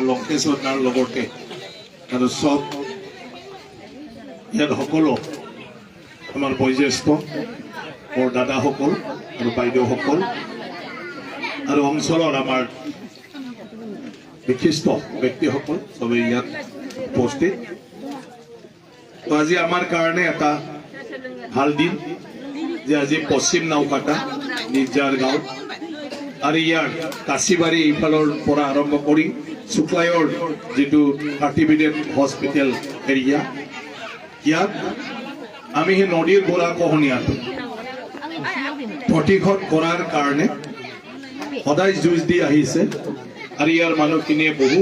লংকেশ্বৰৰ লগতে আৰু সব ইয়াত সকলো আমাৰ বয়োজ্যেষ্ঠ মোৰ দাদাসকল আৰু বাইদেউসকল আৰু অঞ্চলৰ আমাৰ বিশিষ্ট ব্যক্তিসকল সবেই ইয়াত উপস্থিত। তো আজি আমাৰ কাৰণে এটা ভাল দিন যে আজি পশ্চিম নাওকাটা নিজাৰ গাঁও আৰু ইয়াৰ কাশীবাৰী এইফালৰ পৰা আৰম্ভ কৰি শুক্লায়ৰ যেটো আৰ্টিফিচিয়েল হস্পিটেল এৰিয়া ইয়াত আমি সেই নদীৰ গৰা খহনীয়াটো প্ৰতিহত কৰাৰ কাৰণে সদায় যুঁজ দি আহিছে আৰু ইয়াৰ মানুহখিনিয়ে বহু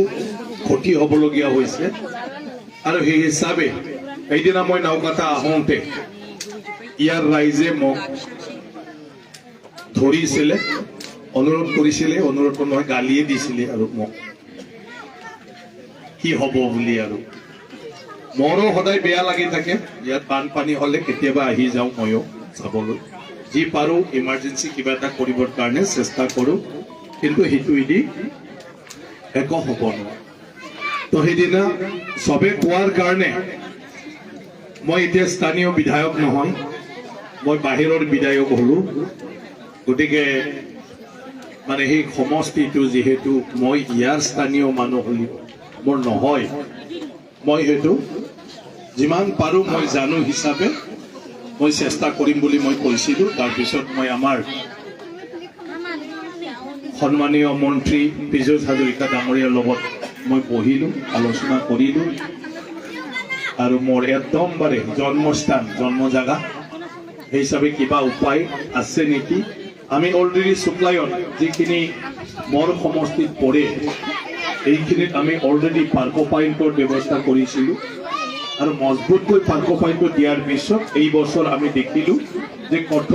ক্ষতি হ'বলগীয়া হৈছে। আৰু সেই হিচাপে এইদিনা মই নাওকাটা আহোঁতে ইয়াৰ ৰাইজে মোক ধৰিছিলে, অনুৰোধ কৰিছিলে, অনুৰোধ নহয় গালিয়ে দিছিলে আৰু মোক কি হ'ব বুলি। আৰু মোৰো সদায় বেয়া লাগি থাকে ইয়াত বানপানী হ'লে কেতিয়াবা আহি যাওঁ ময়ো চাবলৈ, যি পাৰোঁ ইমাৰ্জেঞ্চি কিবা এটা কৰিবৰ কাৰণে চেষ্টা কৰোঁ, কিন্তু সেইটো এদি একো হ'ব নোৱাৰে। তো সেইদিনা চবে কোৱাৰ কাৰণে মই এতিয়া স্থানীয় বিধায়ক নহয়, মই বাহিৰৰ বিধায়ক হ'লো। গতিকে মানে সেই সমষ্টিটো যিহেতু মই ইয়াৰ স্থানীয় মানুহ হ'লো মোৰ নহয়, মই সেইটো যিমান পাৰোঁ মই জানো হিচাপে মই চেষ্টা কৰিম বুলি মই কৈছিলোঁ। তাৰপিছত মই আমাৰ সন্মানীয় মন্ত্ৰী পীযুষ হাজৰিকা ডাঙৰীয়াৰ লগত মই বহিলোঁ, আলোচনা কৰিলোঁ আৰু মোৰ একদমবাৰে জন্মস্থান জন্ম জাগা সেই হিচাপে কিবা উপায় আছে নেকি। আমি অলৰেডি শুক্লায়ত যিখিনি মোৰ সমষ্টিত পৰে এইখিনিত আমি অলৰেডি পাৰ্কো পইণ্টৰ ব্যৱস্থা কৰিছিলোঁ আৰু মজবুতকৈ পাৰ্কো পইণ্টটো দিয়াৰ পিছত এই বছৰ আমি দেখিলোঁ যে কত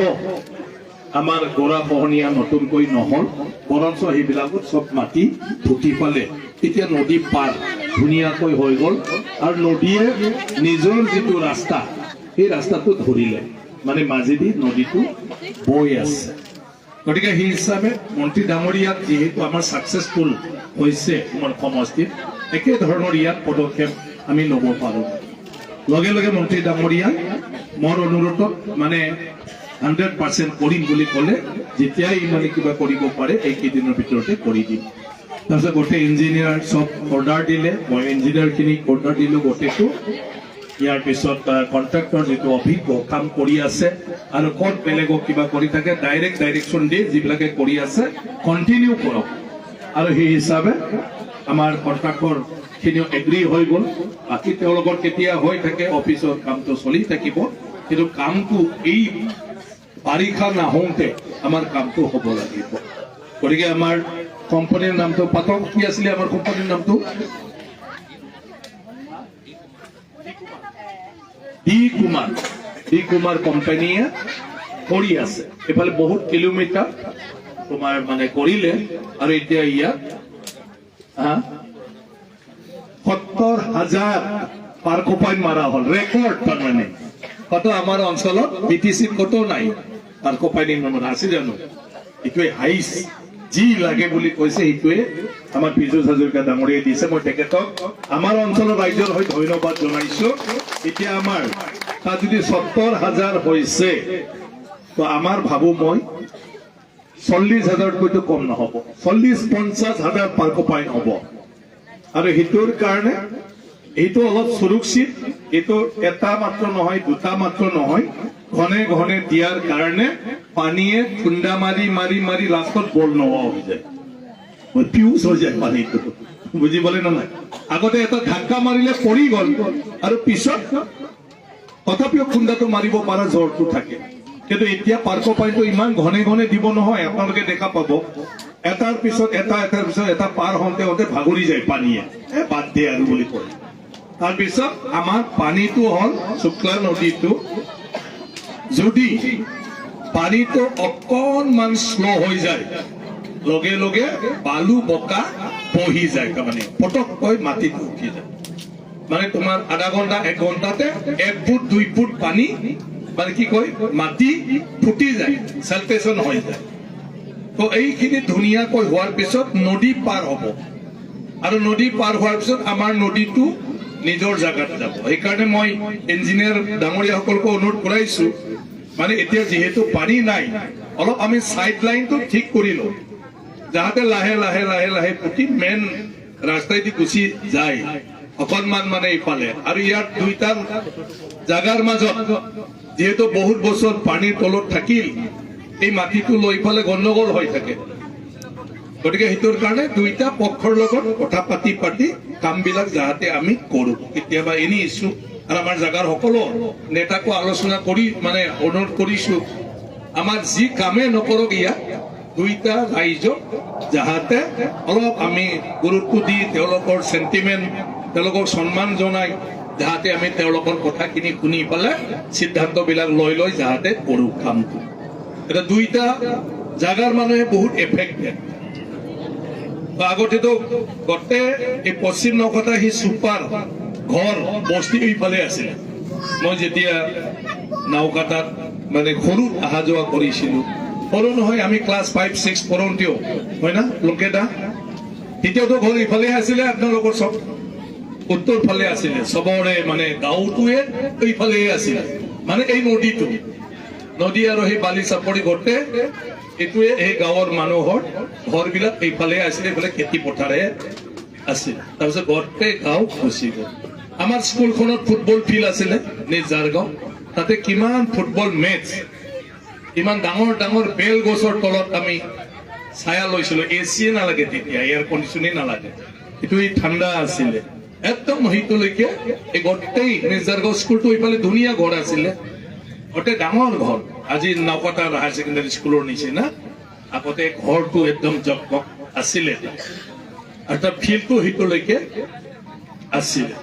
আমাৰ গৰা খহনীয়া নতুনকৈ নহ'ল, বৰঞ্চ সেইবিলাকত চব মাটি ফুটি পালে। এতিয়া নদী পাৰ ধুনীয়াকৈ হৈ গ'ল আৰু নদীয়ে নিজৰ যিটো ৰাস্তা সেই ৰাস্তাটো ধৰিলে, মানে মাজেদি নদীটো বৈ আছে। গতিকে সেই হিচাপে মন্ত্ৰী ডাঙৰীয়াক যিহেতু আমাৰ ছাকচেছফুল হৈছে মোৰ সমষ্টিত, একেধৰণৰ ইয়াত পদক্ষেপ আমি ল'ব পাৰোঁ। লগে লগে মন্ত্ৰী ডাঙৰীয়াক মোৰ অনুৰোধত মানে 100% কৰিম বুলি ক'লে, যেতিয়াই মানে কিবা কৰিব পাৰে এইকেইদিনৰ ভিতৰতে কৰি দিম। তাৰপিছত গোটেই ইঞ্জিনিয়াৰ চব অৰ্ডাৰ দিলে, মই ইঞ্জিনিয়াৰখিনিক অৰ্ডাৰ দিলোঁ গোটেইটো। ইয়াৰ পিছত কণ্ট্ৰাক্টৰ যিটো অভিজ্ঞ কাম কৰি আছে আৰু ক'ত বেলেগক কিবা কৰি থাকে ডাইৰেকশ্যন দি যিবিলাকে কৰি আছে কণ্টিনিউ কৰক। আৰু সেই হিচাপে আমাৰ কণ্ট্ৰাক্টৰখিনিও এগ্ৰী হৈ গ'ল। বাকী তেওঁলোকৰ কেতিয়া হৈ থাকে অফিচৰ কামটো চলি থাকিব, কিন্তু কামটো এই বাৰিষা নাহোঁতে আমাৰ কামটো হ'ব লাগিব। গতিকে আমাৰ কোম্পানীৰ নামটো পাতক, কি আছিলে আমাৰ কোম্পানীৰ নামটো? ডি কুমাৰ কোম্পানীয়ে কৰি আছে। এইফালে বহুত কিলোমিটাৰ তোমাৰ মানে কৰিলে আৰু এতিয়া ইয়াত 70,000 পাৰ্কো পইণ্ট মাৰা হ'ল, ৰেকৰ্ড। তাৰমানে কত আমাৰ অঞ্চলত BTC কতো নাই পাৰ্কো পইণ্ট আছে জানো? এইটোৱে হাইছ যি লাগে বুলি কৈছে, সেইটোৱে আমাৰ পীযুষ হাজৰিকা ডাঙৰীয়াই দিছে। মই তেখেতক আমাৰ অঞ্চলৰ ৰাইজৰ হৈ ধন্যবাদ জনাইছোঁ। এতিয়া আমাৰ তাত যদি 70,000 হৈছে, তো আমাৰ ভাবোঁ মই 40,000তকৈতো কম নহ'ব, 40-50,000 পাৰ্কো পইণ্ট হ'ব। আৰু সেইটোৰ কাৰণে এইটো অলপ সুৰক্ষিত, এইটো এটা মাত্ৰ নহয়, দুটা মাত্ৰ নহয়, ঘনে ঘনে দিয়াৰ কাৰণে পানীয়ে খুন্দা মাৰি মাৰি মাৰি লাষ্টত বল নোহোৱা হৈ যায়, পিউচ হৈ যায় পানীটো, বুজিবলৈ নহয়। আগতে এটা ধাক্কা মাৰিলে পৰি গ'ল আৰু পিছত তথাপিও খুন্দাটো মাৰিব পৰা জোৰটো থাকে। কিন্তু এতিয়া পাৰ্কো পইণ্টটো ইমান ঘনে ঘনে দিব নহয়, আপোনালোকে দেখা পাব এটাৰ পিছত এটা পাৰ হওঁতে হওঁতে ভাগৰি যায় পানীয়ে, বাদ দিয়ে আৰু বুলি কয়। তাৰপিছত আমাৰ পানীটো হ'ল শুক্লা নদীটো, যদি পানীটো অকণমান শ্ল' হৈ যায় লগে লগে বালু বোকা বহি যায়, তাৰমানে পটককৈ মাটিটো উঠি যায়। মানে তোমাৰ আধা ঘণ্টা 1 ঘণ্টাতে 1 ফুট 2 ফুট পানী মানে কি কয় মাটি ফুটি যায়, চেলটেশ্যন হৈ যায়। তো এইখিনি ধুনীয়াকৈ হোৱাৰ পিছত নদী পাৰ হ'ব। আৰু নদী পাৰ হোৱাৰ পিছত আমাৰ নদীটো নিজৰ জাগাত যাব সেইকাৰণে মই ইঞ্জিনিয়াৰ ডাঙৰীয়াসকলকো অনুৰোধ কৰাইছো মানে এতিয়া যেহেতু পানী নাই অলপ আমি সাইড লাইনটো ঠিক কৰি লওঁ যাতে লাহে লাহে লাহে লাহে প্ৰতি মেইন ৰাস্তাইদি গুচি যায় অকণমান মানে ইফালে আৰু ইয়াত দুইটা জাগাৰ মাজত যেহেতু বহুত বছৰ পানীৰ তলত থাকিল এই মাটিটো লৈ ইফালে গণ্ডগোল হৈ থাকে গতিকে সেইটোৰ কাৰণে দুইটা পক্ষৰ লগত কথা পাতি পাতি কামবিলাক যাতে আমি কৰো কেতিয়াবা এনি ইছ্যু আৰু আমাৰ জাগাৰ সকলো নেতাকো আলোচনা কৰি মানে অনুৰোধ কৰিছো আমাৰ যি কামে নকৰক ইয়াত দুইটা ৰাইজক যাতে অলপ আমি গুৰুত্ব দি তেওঁলোকৰ সেন্টিমেন্ট তেওঁলোকক সন্মান জনাই যাতে আমি তেওঁলোকৰ কথাখিনি শুনি পেলাই সিদ্ধান্তবিলাক লৈ যাতে কৰো কামটো এটা দুইটা জাগাৰ মানুহে বহুত এফেক্টেড আগতেতো গোটেই এই পশ্চিম নকটা সি চুপাৰ ঘৰ বস্তি এইফালে আছিলে মই যেতিয়া নাওকাটাত মানে সৰুত অহা যোৱা কৰিছিলো সৰু নহয় আমি ক্লাছ 5-6 পঢ়োঁতেও হয় না লোকেদা তেতিয়াতো ঘৰ ইফালে আছিলে আপোনালোকৰ চব উত্তৰ ফালে আছিলে চবৰে মানে গাঁওটোৱে এইফালে আছিলে মানে এই নদীটো নদী আৰু সেই বালি চাপৰি গোটেই এইটোৱে এই গাঁৱৰ মানুহৰ ঘৰবিলাক এইফালে আছিলে এইফালে খেতি পথাৰে আছিল তাৰপিছত গোটেই গাঁও গুচি গ'ল আমাৰ স্কুলখনত ফুটবল ফিল্ড আছিলে নিজাৰগাঁও তাতে কিমান ফুটবল মেচ ইমান ডাঙৰ ডাঙৰ বেল গছৰ তলত আমি ছায়া লৈছিলো এচিয়ে নালাগে তেতিয়া এয়াৰ কণ্ডিশ্যনেই নালাগে এইটো ঠাণ্ডা আছিলে একদম সেইটোলৈকে এই গোটেই নিজাৰগাঁও স্কুলটো এইফালে ধুনীয়া ঘৰ আছিলে গোটেই ডাঙৰ ঘৰ আজি নাওকাটা হায়াৰ ছেকেণ্ডাৰী স্কুলৰ নিচিনা আগতে ঘৰটো একদম জকমক আছিলে আৰু তাৰ ফিল্ডটো সেইটোলৈকে আছিলে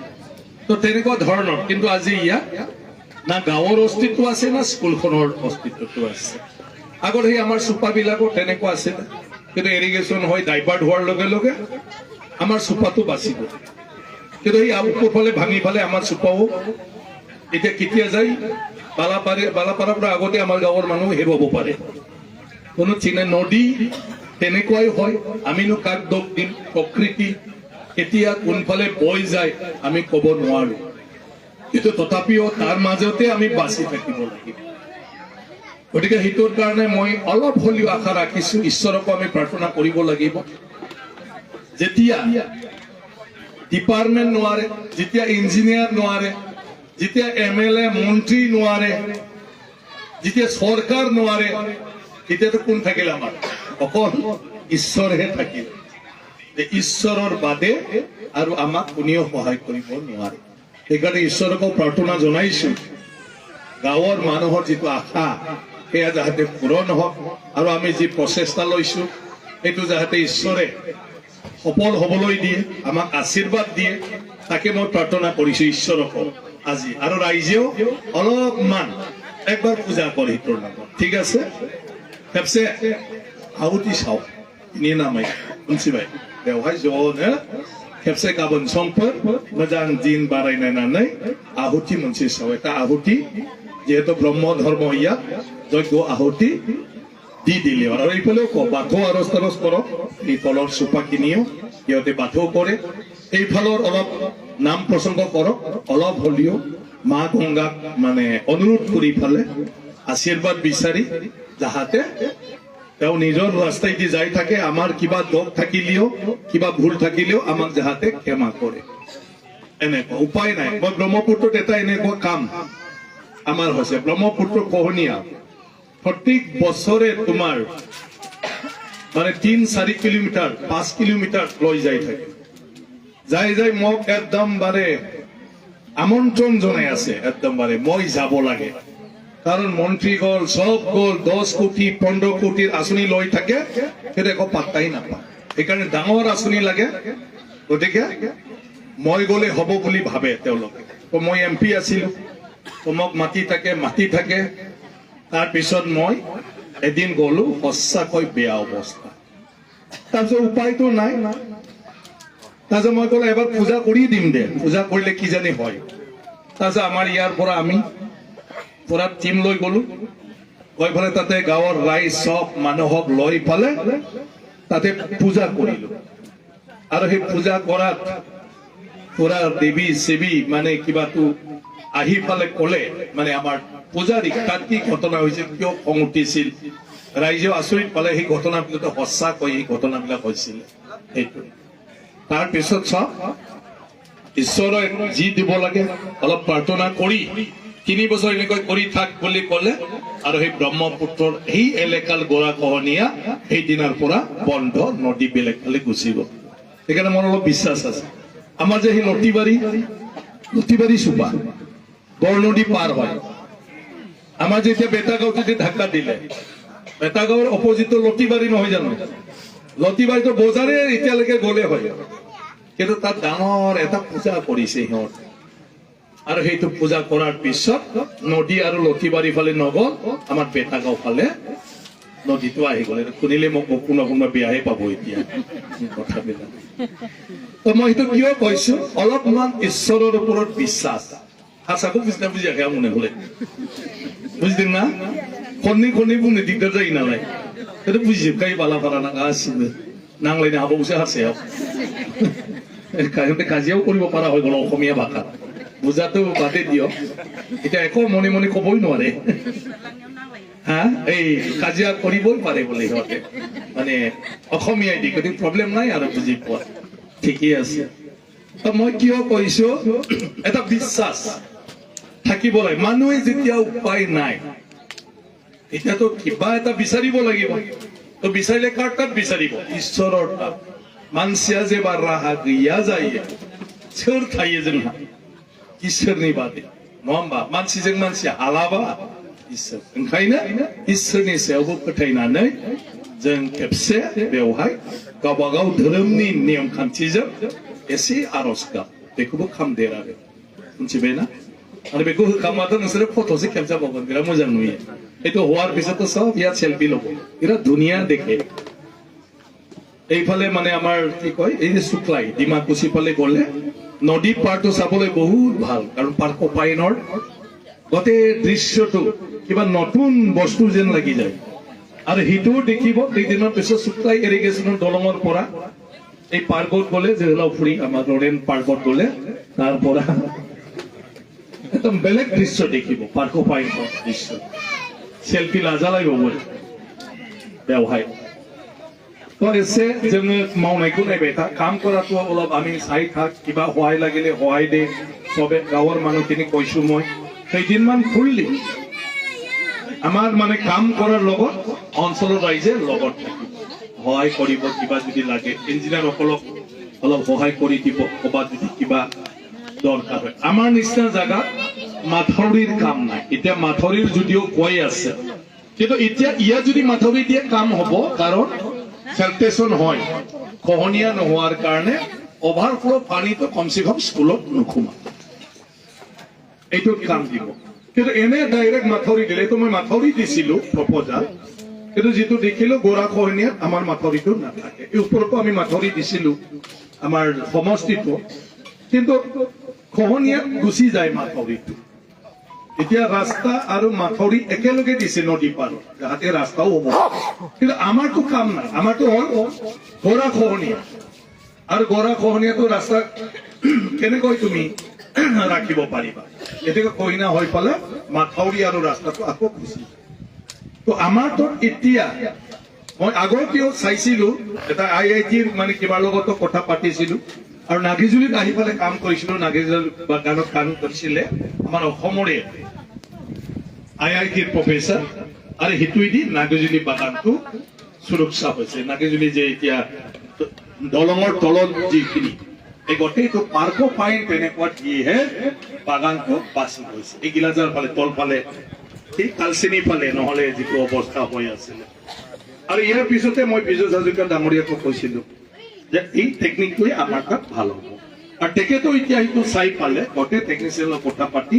তো তেনেকুৱা ধৰণৰ কিন্তু আজি ইয়াত না গাঁৱৰ অস্তিত্ব আছে না স্কুলখনৰ অস্তিত্বটো আছে আগত সেই আমাৰ চুপাবিলাকো তেনেকুৱা আছিলে কিন্তু ইৰিগেশ্যন হৈ ডাইভাৰ্ট হোৱাৰ লগে লগে আমাৰ চুপাটো বাচি গ'ল কিন্তু সেই ওপৰফালে ভাঙি ফালে আমাৰ চুপাও এতিয়া কেতিয়া যায় বালাপাৰাৰ পৰা আগতে আমাৰ গাঁৱৰ মানুহ হেৰুৱাব পাৰে কোনো চিনে নদী তেনেকুৱাই হয় আমিনো কাক দোষ দিম প্ৰকৃতি কেতিয়া কোনফালে বৈ যায় আমি ক'ব নোৱাৰো কিন্তু তথাপিও তাৰ মাজতে আমি বাচি থাকিব লাগিব গতিকে সেইটোৰ কাৰণে মই অলপ হ'লেও আশা ৰাখিছো ঈশ্বৰকো আমি প্ৰাৰ্থনা কৰিব লাগিব যেতিয়া ডিপাৰ্টমেণ্ট নোৱাৰে যেতিয়া ইঞ্জিনিয়াৰ নোৱাৰে যেতিয়া MLA মন্ত্ৰী নোৱাৰে যেতিয়া চৰকাৰ নোৱাৰে তেতিয়াতো কোন থাকিল আমাৰ অকল ঈশ্বৰহে থাকিল ঈশ্বৰৰ বাদে আৰু আমাক কোনেও সহায় কৰিব নোৱাৰে সেইকাৰণে ঈশ্বৰকো প্ৰাৰ্থনা জনাইছো গাঁৱৰ মানুহৰ যিটো আশা সেয়া যাতে পূৰণ হওক আৰু আমি যি প্ৰচেষ্টা লৈছো সেইটো যাতে ঈশ্বৰে সফল হ'বলৈ দিয়ে আমাক আশীৰ্বাদ দিয়ে তাকে মই প্ৰাৰ্থনা কৰিছো ঈশ্বৰকো আজি আৰু ৰাইজেও অলপমান একবাৰ পূজা কৰে সেইটোৰ নামত ঠিক আছে খেপছে আহুতি চাওক নিয়ে নামাই मोनथिबाय बेवहाय ज'नो खेबसे गाबोन समफोर मोजां दिन बारायनानै आहुति मोनसे सावो दा आहुति जिहेतु ब्रह्म धर्म इया यज्ञ आहुति দি দিলে আৰু এইফালেও বাথৌ আৰজ তাৰজ কৰক এই তলৰ চুপাখিনিও সিহঁতে বাথৌ কৰে এইফালৰ অলপ নাম প্ৰসংগ কৰক অলপ হ'লেও মা গংগাক মানে অনুৰোধ কৰি ফালে আশীৰ্বাদ বিচাৰি যাহাতে তেওঁ নিজৰ ৰাস্তাইদি যাই থাকে আমাৰ কিবা দোষ থাকিলেও কিবা ভুল থাকিলেও আমাক যাহাতে ক্ষমা কৰে এনেকুৱা উপায় নাই মই ব্ৰহ্মপুত্ৰত এটা এনেকুৱা কাম আমাৰ হৈছে ব্ৰহ্মপুত্ৰ কোহনীয়া प्रत्येक बছৰে তোমাৰ মানে 3-4 কিলোমিটাৰ 5 কিলোমিটাৰ লৈ যাই থাকে যাই মোক একদম বাৰে আমন্ত্ৰণ জনাই আছে একদম বাৰে মই যাব লাগে কাৰণ মন্ত্ৰী গল সব গল 10 কোটি 15 কোটিৰ আঁচনি লৈ থাকে সেইটো একো পাত্তাই নাপায় সেইকাৰণে ডাঙৰ আঁচনি লাগে গতিকে মই গলে হ'ব বুলি ভাবে তেওঁলোকে তো মই এমপি আছিলো তো মোক মাতি থাকে তার পিছত মই এদিন গলো সঁচাকৈ বেয়া অৱস্থা তাৰপিছত উপায়তো নাই তাৰপিছত মই ক'লো এবাৰ পূজা কৰি দিম দে পূজা কৰিলে কি জানি হয় তাৰপিছত আমাৰ ইয়াৰ পৰা আমি পুৰা টিম লৈ গলো গৈ ফালে তাতে গাঁৱৰ ৰাইজ চব মানুহক লৈ ফালে তাতে পূজা কৰিলো আৰু সেই পূজা কৰাত পুৰা দেৱী সেৱী মানে কিবাটো আহি পালে ক'লে মানে আমাৰ পূজাৰী তাত কি ঘটনা হৈছিল কিয় খং উঠিছিল ৰাইজে আচৰিত পালে সেই ঘটনাবিলাক সঁচাকৈ এই ঘটনাবিলাক হৈছিল সেইটো তাৰ পিছত চাওক ঈশ্বৰক যি দিব লাগে অলপ প্ৰাৰ্থনা কৰি 3 বছৰ এনেকৈ কৰি থাক বুলি ক'লে আৰু সেই ব্ৰহ্মপুত্ৰৰ এই এলেকাৰ গৰাখহনীয়া সেই দিনৰ পৰা বন্ধ নদী বেলেগ ফালে গুচি গ'ল সেইকাৰণে মোৰ অলপ বিশ্বাস আছে আমাৰ যে সেই লতিবাৰী চুপা গড় নদী পাৰ হয় আমাৰ যেতিয়া বেটাগাঁও যদি ধাক্কা দিলে বেটাগাঁৱৰ অপজিটৰ লতিবাৰী নহয় জানো লতিবাৰীটো বজাৰে এতিয়ালৈকে গ'লে হয় কিন্তু তাত ডাঙৰ এটা পূজা কৰিছে সিহঁত আৰু সেইটো পূজা কৰাৰ পিছত নদী আৰু লতিবাৰী ফালে নগ'ল আমাৰ বেটাগাঁও ফালে নদীটো আহি গ'ল শুনিলে মোক কোনোবা বেয়াহে পাব এতিয়া কথাবিলাক তো মই সেইটো কিয় কৈছো অলপমান ঈশ্বৰৰ ওপৰত বিশ্বাস সঁচাকৈ বুজি আহে মনে হ'লে বুজিদিন না খনি বুंनो दिगदार जायो नालाय সেইটো বুজিজोबखायो बालाफारा ना गासिबो नांलायनो हाबावोसो हारसायाव কাজিয়াও কৰিব পৰা হৈ গ'ল অসমীয়া ভাষা বুজাটো বাদে দিয়ক এতিয়া একো মনে মনে ক'বই নোৱাৰে হা এই কাজিয়া কৰিবই পাৰে বোলে সিহঁতে মানে অসমীয়াই দি গতিকে প্ৰব্লেম নাই আৰু বুজি পোৱা ঠিকেই আছে তো মই কিয় কৈছো এটা বিশ্বাস থাকিব লাগে মানুহে যেতিয়া উপায় নাই এতিয়াতো কিবা এটা বিচাৰিব লাগিব তো বিচাৰিলে কাৰ তাত বিচাৰিব ঈশ্বৰৰ তাত मानसिया जेबा राहा गैया जायो सोर थायो जोंहा इसोरनि बादै नङा होमबा मानसिजों मानसि हालाबा इसोर ओंखायनो इसोरनि सायावबो फोथायनानै जों खेबसे बेवहाय गावबा गाव धोरोमनि नेम खान्थिजों एसे आर'ज गाब बेखौबो खामदेर आरो मिथिबायना आरो बेखौ होखांबाथ' नोंसोरो फट'सो खेबजाबावगोन बिराद मोजां नुयो এইটো হোৱাৰ পিছতো সব ইয়াত সেলফি ল'ব বিৰাট ধুনীয়া দেখে এইফালে মানে আমাৰ কি কয় এই যে শুক্লাই ডিমাকুচি ফালে গ'লে নদী পাৰটো চাবলৈ বহুত ভাল কাৰণ পাৰ্কপাইনৰ গোটেই দৃশ্যটো কিবা নতুন বস্তু যেন লাগি যায় আৰু হিটোও দেখিব কেইদিনৰ পিছত শুক্লাই ইৰিগেশ্যনৰ দলঙৰ পৰা এই পাৰ্কত গ'লে জেলাফুৰি আমাৰ ৰৰেন পাৰ্কত গ'লে তাৰ পৰা একদম বেলেগ দৃশ্য দেখিব পাৰ্কপাইনৰ দৃশ্য सेल्फी लाजालाय बावो बेवहाय तो एसे जोङो मावनायखौ नायबाय था काम কৰাটো অলপ আমি চাই থাক কিবা সহায় লাগিলে সহায় দে সবে গাঁৱৰ মানুহখিনি কৈছো মই কেইদিনমান ফুললি আমাৰ মানে কাম কৰাৰ লগত অঞ্চলৰ ৰাইজে লগত সহায় কৰিব কিবা যদি লাগে ইঞ্জিনিয়াৰ সকলক অলপ সহায় কৰি দিব ক'বাত যদি কিবা দৰকাৰ হয় আমাৰ নিচিনা জায়গা মাথৰিৰ কাম নাই এতিয়া মাথৰিৰ যদিও কৈ আছে কিন্তু এতিয়া ইয়া যদি মাথৰি দিয়ে কাম হ'ব কাৰণ ফিল্ট্ৰেশ্যন হয় খহনীয়া নোহোৱাৰ কাৰণে অভাৰফ্লো পানীটো কমসে কম স্কুলত নুখুমা এইটো কাম দিব কিন্তু এনে ডাইৰেক্ট মাথৰি দিলে তো মই মাথৰি দিছিলো প্ৰপ'জাল কিন্তু যেটো দেখিলো গৰাখহনীয়াত আমাৰ মাথৰিটো নাথাকে এই ওপৰতো আমি মাথৰি দিছিলো আমাৰ সমষ্টিটো কিন্তু খহনীয়াত গুচি যায় মাথৰিটো এতিয়া ৰাস্তা আৰু মাথৰি একেলগে দিছে নদী পাৰত যাতে ৰাস্তাও হ'ব কিন্তু আমাৰটো কাম নাই আমাৰটো হ'ল গৰাখহনীয়া আৰু গৰাখহনীয়াটো ৰাস্তা কেনেকৈ তুমি ৰাখিব পাৰিবা এতেকে কইনা হৈ পালে মাথৰি আৰু ৰাস্তাটো আকৌ গুচি তো আমাৰটো এতিয়া মই আগতেও চাইছিলো এটা আইআইটিৰ মানে কিবা লগতো কথা পাতিছিলো আৰু নাগিজুলিত আহি পালে কাম কৰিছিলো নাগিজুলি বাগানত কাম কৰিছিলে আমাৰ অসমৰে আইআইটিৰ প্ৰফেসৰ আৰু হিতুইদি নাগিজুলি বাগানটো সুৰক্ষা হৈছে নাগিজুলি যে এতিয়া দলঙৰ তলত যিখিনি এই গোটেইটো পাৰ্কপাইন তেনেকুৱা দিয়েহে বাগানটো বাচি গৈছে এই গিলাজাৰ ফালে তল ফালে এই কালচিনি ফালে নহলে যিটো অৱস্থা হৈ আছিলে আৰু ইয়াৰ পিছতে মই বিজয় হাজৰিকা ডাঙৰীয়াক কৈছিলো যে এই টেকনিকটোৱে আমাৰ তাত ভাল হ'ব আৰু তেখেতো এতিয়া এইটো চাই পালে গোটেই টেকনিচিয়ানৰ কথা পাতি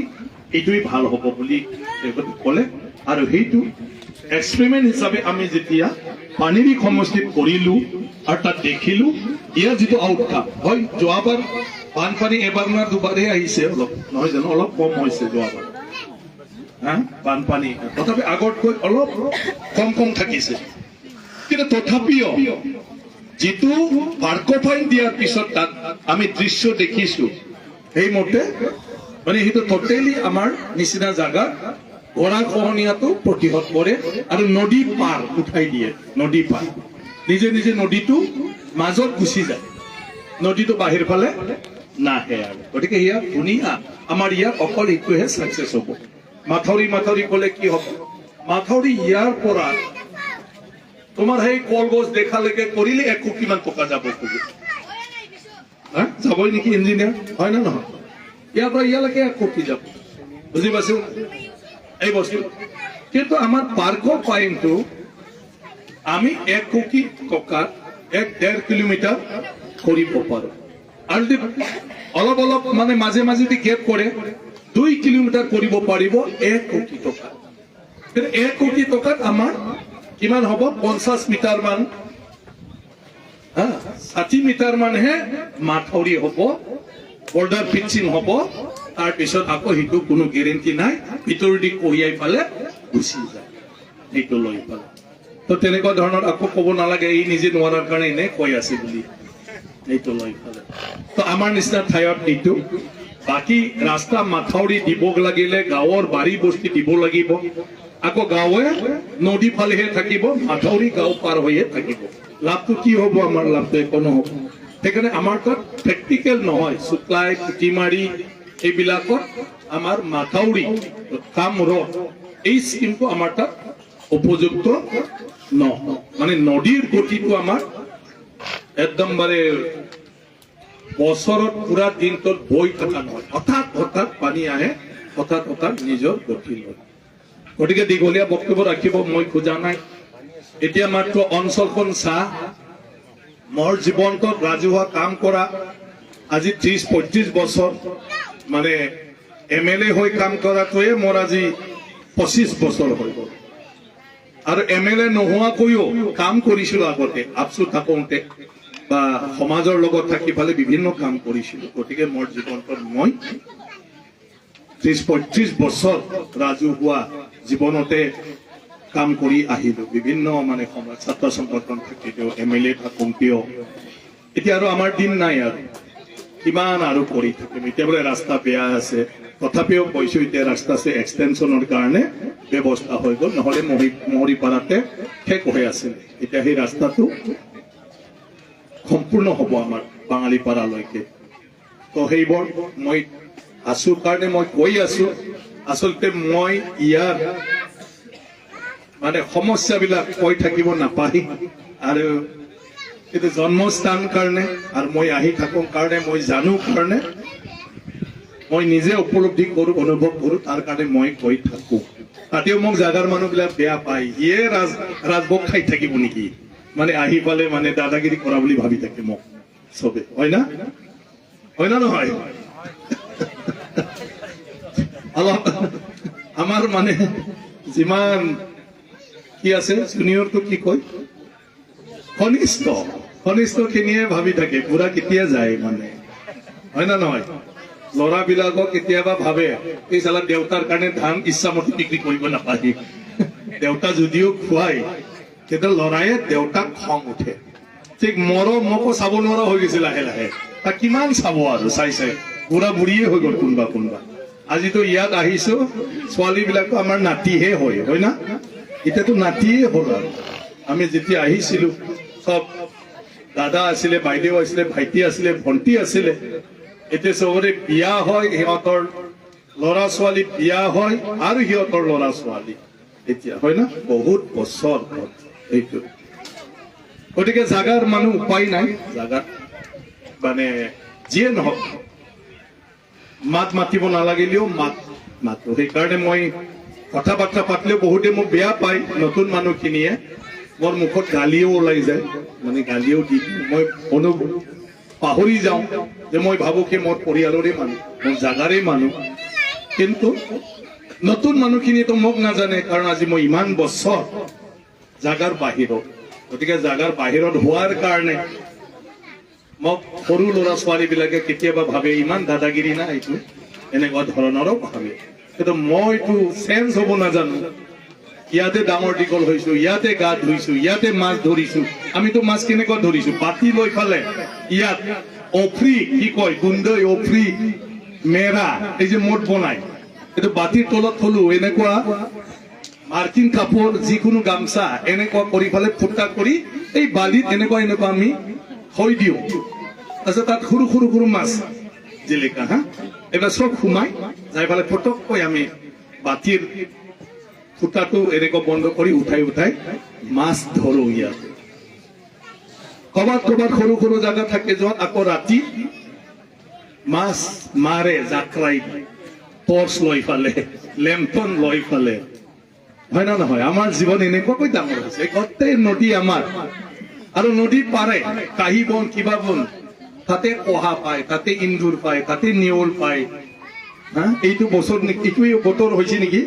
এইটোৱে ভাল হ'ব বুলি ক'লে আৰু সেইটো এক্সপেৰিমেণ্ট হিচাপে আমি যেতিয়া পানীৰ সমষ্টিত কৰিলো আৰু তাত দেখিলো ইয়াৰ যিটো আউটকাম হয় যোৱাবাৰ বানপানী এবাৰ না দুবাৰহে আহিছে অলপ নহয় জানো অলপ কম হৈছে যোৱাবাৰ হা বানপানী তথাপি আগতকৈ অলপ কম থাকিছে কিন্তু তথাপিও যেটো পাৰ্ক ফাইন দিয়াৰ পিছত তাত আমি দৃশ্য দেখিছো এই মতে মানে সেইটো টোটেলি আমাৰ নিচিনা জাগা গৰা খহনীয়াটো প্ৰতিহত কৰে আৰু নদী পাৰ উঠাই দিয়ে নদী পাৰ নিজে নিজে নদীটো মাজত গুচি যায় নদীটো বাহিৰ ফালে নাহে আৰু গতিকে ইয়াত ধুনীয়া আমাৰ ইয়াত অকল এইটোহে চাকচেছ হ'ব মাথাউৰি ক'লে কি হ'ব মাথাউৰি ইয়াৰ পৰা তোমাৰ সেই কলগছ দেখালৈকে কৰিলে 1 কোটিমান টকা যাব খোজে যাবই নেকি ইঞ্জিনিয়াৰ হয় না নহয় ইয়াৰ পৰা ইয়ালৈকে 1 কোটি যাব বুজি পাইছে এই বস্তু কিন্তু আমাৰ পাৰ্কৰ পইণ্টটো আমি 1 কোটি টকা 1.5 কিলোমিটাৰ কৰিব পাৰো আৰু অলপ অলপ মানে মাজে মাজে গেপ কৰে 2 কিলোমিটাৰ কৰিব পাৰিব 1 কোটি টকা 1 কোটি টকাত আমাৰ কিমান হ'ব 50 মিটাৰ মান 60 মিটাৰ মানহে মাথাউৰি হ'ব বৰ্ডাৰ ফিক্সিং হ'ব তাৰ পিছত আকৌ হিটো কোনো গ্যাৰান্টি নাই ভিতৰদি কহিয়াই পালে গুচি যায় এইটো লৈ পালে তো তেনেকুৱা ধৰণৰ আকৌ ক'ব নালাগে এই নিজে নোৱাৰাৰ কাৰণে এনে কৈ আছে বুলি এইটো লৈ পালে তো আমাৰ নিচিনা ঠাইত এইটো বাকি ৰাস্তা মাথাউৰি দিব লাগিলে গাঁৱৰ বাৰী বস্তি দিব লাগিব আকৌ গাঁৱে নদী ফালেহে থাকিব মাথাউৰি গাঁও পাৰ হৈয়ে থাকিব লাভটো কি হ'ব আমাৰ লাভটো একো নহ'ব সেইকাৰণে আমাৰ তাত প্ৰেক্টিকেল নহয় চুকলাই পুটিমাৰি এইবিলাকত আমাৰ মাথাউৰি কাম ৰদ এই স্কিমটো আমাৰ তাত উপযুক্ত নহয় মানে নদীৰ গতিটো আমাৰ একদম মানে বছৰত পুৰা দিনটোত বৈ থকা নহয় হঠাৎ পানী আহে হঠাৎ নিজৰ গতি লয় গতিকে দীঘলীয়া বক্তব্য ৰাখিব মই খোজা নাই এতিয়া মাত্ৰ অঞ্চলখন চাহ মোৰ জীৱনটোত ৰাজহুৱা কাম কৰা আজি 30-35 বছৰ মানে MLA হৈ কাম কৰাটোৱে মোৰ আজি 25 বছৰ হৈ গ'ল আৰু MLA নোহোৱাকৈও কাম কৰিছিলোঁ আগতে আপচু থাকোঁতে বা সমাজৰ লগত থাকি ফালে বিভিন্ন কাম কৰিছিলোঁ গতিকে মোৰ জীৱনটোত মই 30-35 বছৰ ৰাজহুৱা জীৱনতে কাম কৰি আহিলো বিভিন্ন মানে সমাজ ছাত্ৰ সংগঠন থাকিলেও MLA থাকোঁতেও এতিয়া আৰু আমাৰ দিন নাই আৰু কিমান আৰু কৰি থাকিম এতিয়া বোলে ৰাস্তা বেয়া আছে তথাপিও কৈছো এতিয়া ৰাস্তা আছে এক্সটেনশ্যনৰ কাৰণে ব্যৱস্থা হৈ গ'ল নহ'লে মহৰিপাৰাতে শেষ হৈ আছিল এতিয়া সেই ৰাস্তাটো সম্পূৰ্ণ হ'ব আমাৰ বাঙালীপাৰালৈকে তো সেইবোৰ মই আছো কাৰণে মই কৈ আছো আচলতে মই ইয়াৰ মানে সমস্যাবিলাক কৈ থাকিব নাপায় আৰু কিন্তু জন্মস্থান কাৰণে আৰু মই আহি থাকোঁ কাৰণে মই জানো কাৰণে মই নিজে উপলব্ধি কৰোঁ অনুভৱ কৰোঁ তাৰ কাৰণে মই কৈ থাকোঁ তাতেও মোক জাগাৰ মানুহবিলাক বেয়া পায় ইয়ে ৰাজভোগ খাই থাকিব নেকি মানে আহি পালে মানে দাদাগিৰি কৰা বুলি ভাবি থাকে মোক চবে হয় না নহয় অলপ আমাৰ মানে যিমান কি আছে জুনিয়ৰটো কি কয় কনিষ্ঠ খিনিয়ে ভাবি থাকে পুৰা কেতিয়া যায় মানে হয় না নহয় ল'ৰাবিলাকক কেতিয়াবা ভাবে এই চালা দেউতাৰ কাৰণে ধান ইচ্ছামতে বিক্ৰী কৰিব নাপায় দেউতা যদিও খুৱাই কিন্তু ল'ৰাই দেউতাক খং উঠে ঠিক মোকো চাব নোৱাৰা হৈ গৈছে লাহে লাহে তাক কিমান চাব আৰু চাই বুঢ়া বুঢ়ীয়ে হৈ গ'ল কোনোবা আজিতো ইয়াত আহিছো ছোৱালীবিলাকো আমাৰ নাতিহে হয় না এতিয়াতো নাতিয়ে হ'ল আৰু আমি যেতিয়া আহিছিলো সব দাদা আছিলে বাইদেউ আছিলে ভাইটি আছিলে ভণ্টি আছিলে এতিয়া চবৰে বিয়া হয় সিহঁতৰ ল'ৰা ছোৱালী বিয়া হয় আৰু সিহঁতৰ ল'ৰা ছোৱালী এতিয়া হয় না বহুত বছৰ এইটো গতিকে জাগাৰ মানুহ উপায় নাই জাগাত মানে যিয়ে নহওক মাত মাতিব নালাগিলেও মাতো সেইকাৰণে মই কথা বাৰ্তা পাতিলেও বহুতে মোক বেয়া পায় নতুন মানুহখিনিয়ে মোৰ মুখত গালিও ওলাই যায় মানে গালিও দি মই পাহৰি যাওঁ যে মই ভাবো কি মোৰ পৰিয়ালৰে মানুহ মোৰ জাগাৰে মানুহ কিন্তু নতুন মানুহখিনিয়েতো মোক নাজানে কাৰণ আজি মই ইমান বছৰ জাগাৰ বাহিৰত গতিকে জাগাৰ বাহিৰত হোৱাৰ কাৰণে মোক সৰু ল'ৰা ছোৱালীবিলাকে কেতিয়াবা ভাবে ইমান দাদাগিৰি না এইটো এনেকুৱা ধৰণৰো ভাবে কিন্তু মই এইটো চেঞ্জ হ'ব নাজানো ইয়াতে ডাঙৰ দীঘল হৈছো, ইয়াতে গা ধুইছো, ইয়াতে মাছ ধৰিছো। আমিতো মাছ কেনেকুৱা ধৰিছো, পাতি লৈ ফালে ইয়াত অফ্ৰি কি কয় গুন্দৈ অফ্ৰি মেৰা এই যে মদ বনাই এইটো বাতিৰ তলত থলো, এনেকুৱা মাৰ্কিন কাপোৰ যিকোনো গামছা এনেকুৱা কৰি ফালে ফুটা কৰি এই বালিত এনেকুৱা এনেকুৱা আমি থৈ দিওঁ। তাৰপিছত তাত সৰু সৰু সৰু মাছ জিলিকা হা এইবিলাক চব সোমাই যাই ফালে ফটককৈ আমি বাতিৰ ফুটাটো এনেকুৱা বন্ধ কৰি উঠাই উঠাই মাছ ধৰো। ইয়াতে ক'ৰবাত ক'ৰবাত সৰু সৰু জাগা থাকে য'ত আকৌ ৰাতি মাছ মাৰে জাকৰাই টৰ্চ লৈ ফালে লেম্পন লৈ ফালে, হয় না নহয়? আমাৰ জীৱন এনেকুৱাকৈ ডাঙৰ হৈছে, গোটেই নদী আমাৰ। আৰু নদী পাৰে কাহি বন কিবা বন তাতে কহা পায়, তাতে ইন্দুৰ পায়, তাতে নেউল পায়। হা এইটো বছৰ এইটোৱে বতৰ হৈছে নেকি,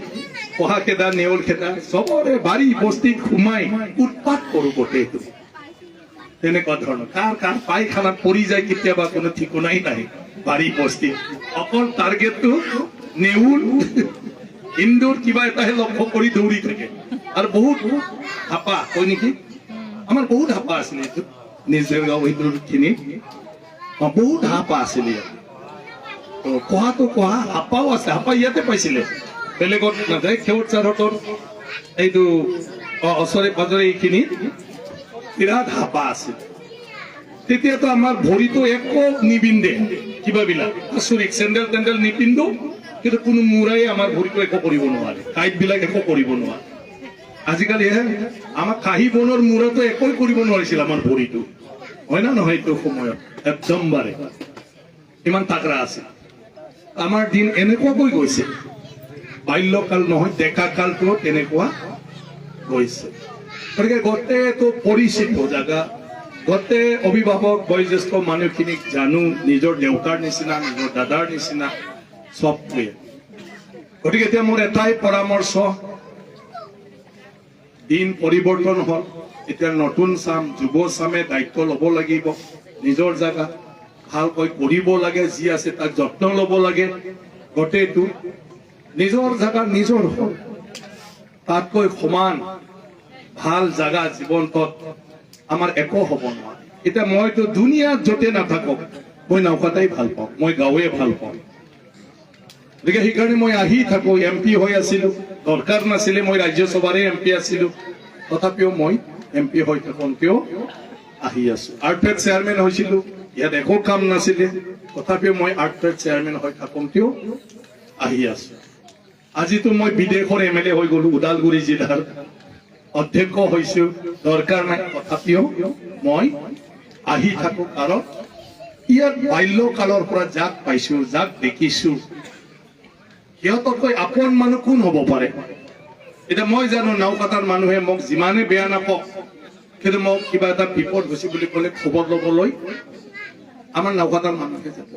কহা খেদা নেউল খেদা চবৰে বাৰী বস্তিত সোমাই উৎপাত কৰো গোটেইটো। তেনেকুৱা ধৰণৰ কাৰ কাৰ পায়খানাত পৰি যায় কেতিয়াবা কোনো ঠিকনাই নাই বাৰী বস্তিত। অকল টাৰ্গেটটো নেউল ইন্দুৰ কিবা এটাহে লক্ষ্য কৰি দৌৰি থাকে। আৰু বহুত হাপা কয় নেকি, আমাৰ বহুত হাপা আছিলে এইটো নিজৰ গাঁও ইন্দুৰ খিনিত বহুত হাপা আছিলে। কহাটো কহা হাপাও আছে, হাপা ইয়াতে পাইছিলে, বেলেগত নাযায়। খেউৰ চাৰহতৰ এইটো ওচৰে পাজৰে এইখিনিত বিৰাট হাপা আছিল। তেতিয়াতো আমাৰ ভৰিটো একো নিবিন্ধে, কিবাবিলাক আচৰিত চেণ্ডেল টেণ্ডেল নিপিন্ধো, কিন্তু কোনো মূৰাই আমাৰ ভৰিটো একো কৰিব নোৱাৰে, কাঁইট বিলাক একো কৰিব নোৱাৰে। আজিকালি আমাৰ কাহি বনৰ মূৰাটো একোই কৰিব নোৱাৰিছিল আমাৰ ভৰিটো, হয় না নহয়? এইটো সময়ত একদম বাৰে ইমান তাকৰা আছিল। আমাৰ দিন এনেকুৱাকৈ গৈছে, বাল্যকাল নহয় ডেকা কালটো তেনেকুৱা গৈছে। গতিকে গোটেইটো পৰিচিত জাগা, গোটেই অভিভাৱক বয়োজ্যেষ্ঠ মানুহখিনিক জানো, নিজৰ দেউতাৰ নিচিনা নিজৰ দাদাৰ নিচিনা চবটোৱে। গতিকে এতিয়া মোৰ এটাই পৰামৰ্শ, দিন পৰিৱৰ্তন হ'ল, এতিয়া নতুন চাম যুৱ চামে দায়িত্ব ল'ব লাগিব, নিজৰ জাগা ভালকৈ কৰিব লাগে, যি আছে তাক যত্ন ল'ব লাগে। গোটেইটো নিজৰ জাগা নিজৰ হ'ল, তাতকৈ সমান ভাল জাগা জীৱনটোত আমাৰ একো হ'ব নোৱাৰে। এতিয়া মইতো দুনিয়াত য'তে নাথাকক মই নৌকাতেই ভাল পাওঁ, মই গাঁৱে ভাল পাওঁ। গতিকে সেইকাৰণে মই আহি থাকো। MP হৈ আছিলো, দৰকাৰ নাছিলে, মই ৰাজ্যসভাৰে MP আছিলো, তথাপিও মই MP হৈ থাকোঁতেও আহি আছো। আৰ্টফেড চেয়াৰমেন হৈছিলো, ইয়াত একো কাম নাছিলে, তথাপিও মই আৰ্টফেড চেয়াৰমেন হৈ থাকোঁতেও আহি আছো। আজিতো মই বিদেশৰ MLA হৈ গলো, ওদালগুৰি জিলাৰ অধ্যক্ষ হৈছো, দৰকাৰ নাই, তথাপিও মই আহি থাকো। কাৰণ ইয়াত বাল্যকালৰ পৰা যাক পাইছো, যাক দেখিছো, সিহঁতকৈ আপন মানুহ কোন হ'ব পাৰে? এতিয়া মই জানো নাওকাটাৰ মানুহে মোক যিমানে বেয়া নাপাওক, কিন্তু মোক কিবা এটা বিপদ হৈছে বুলি ক'লে খবৰ ল'বলৈ আমাৰ নাওকাটাৰ মানুহে যাব,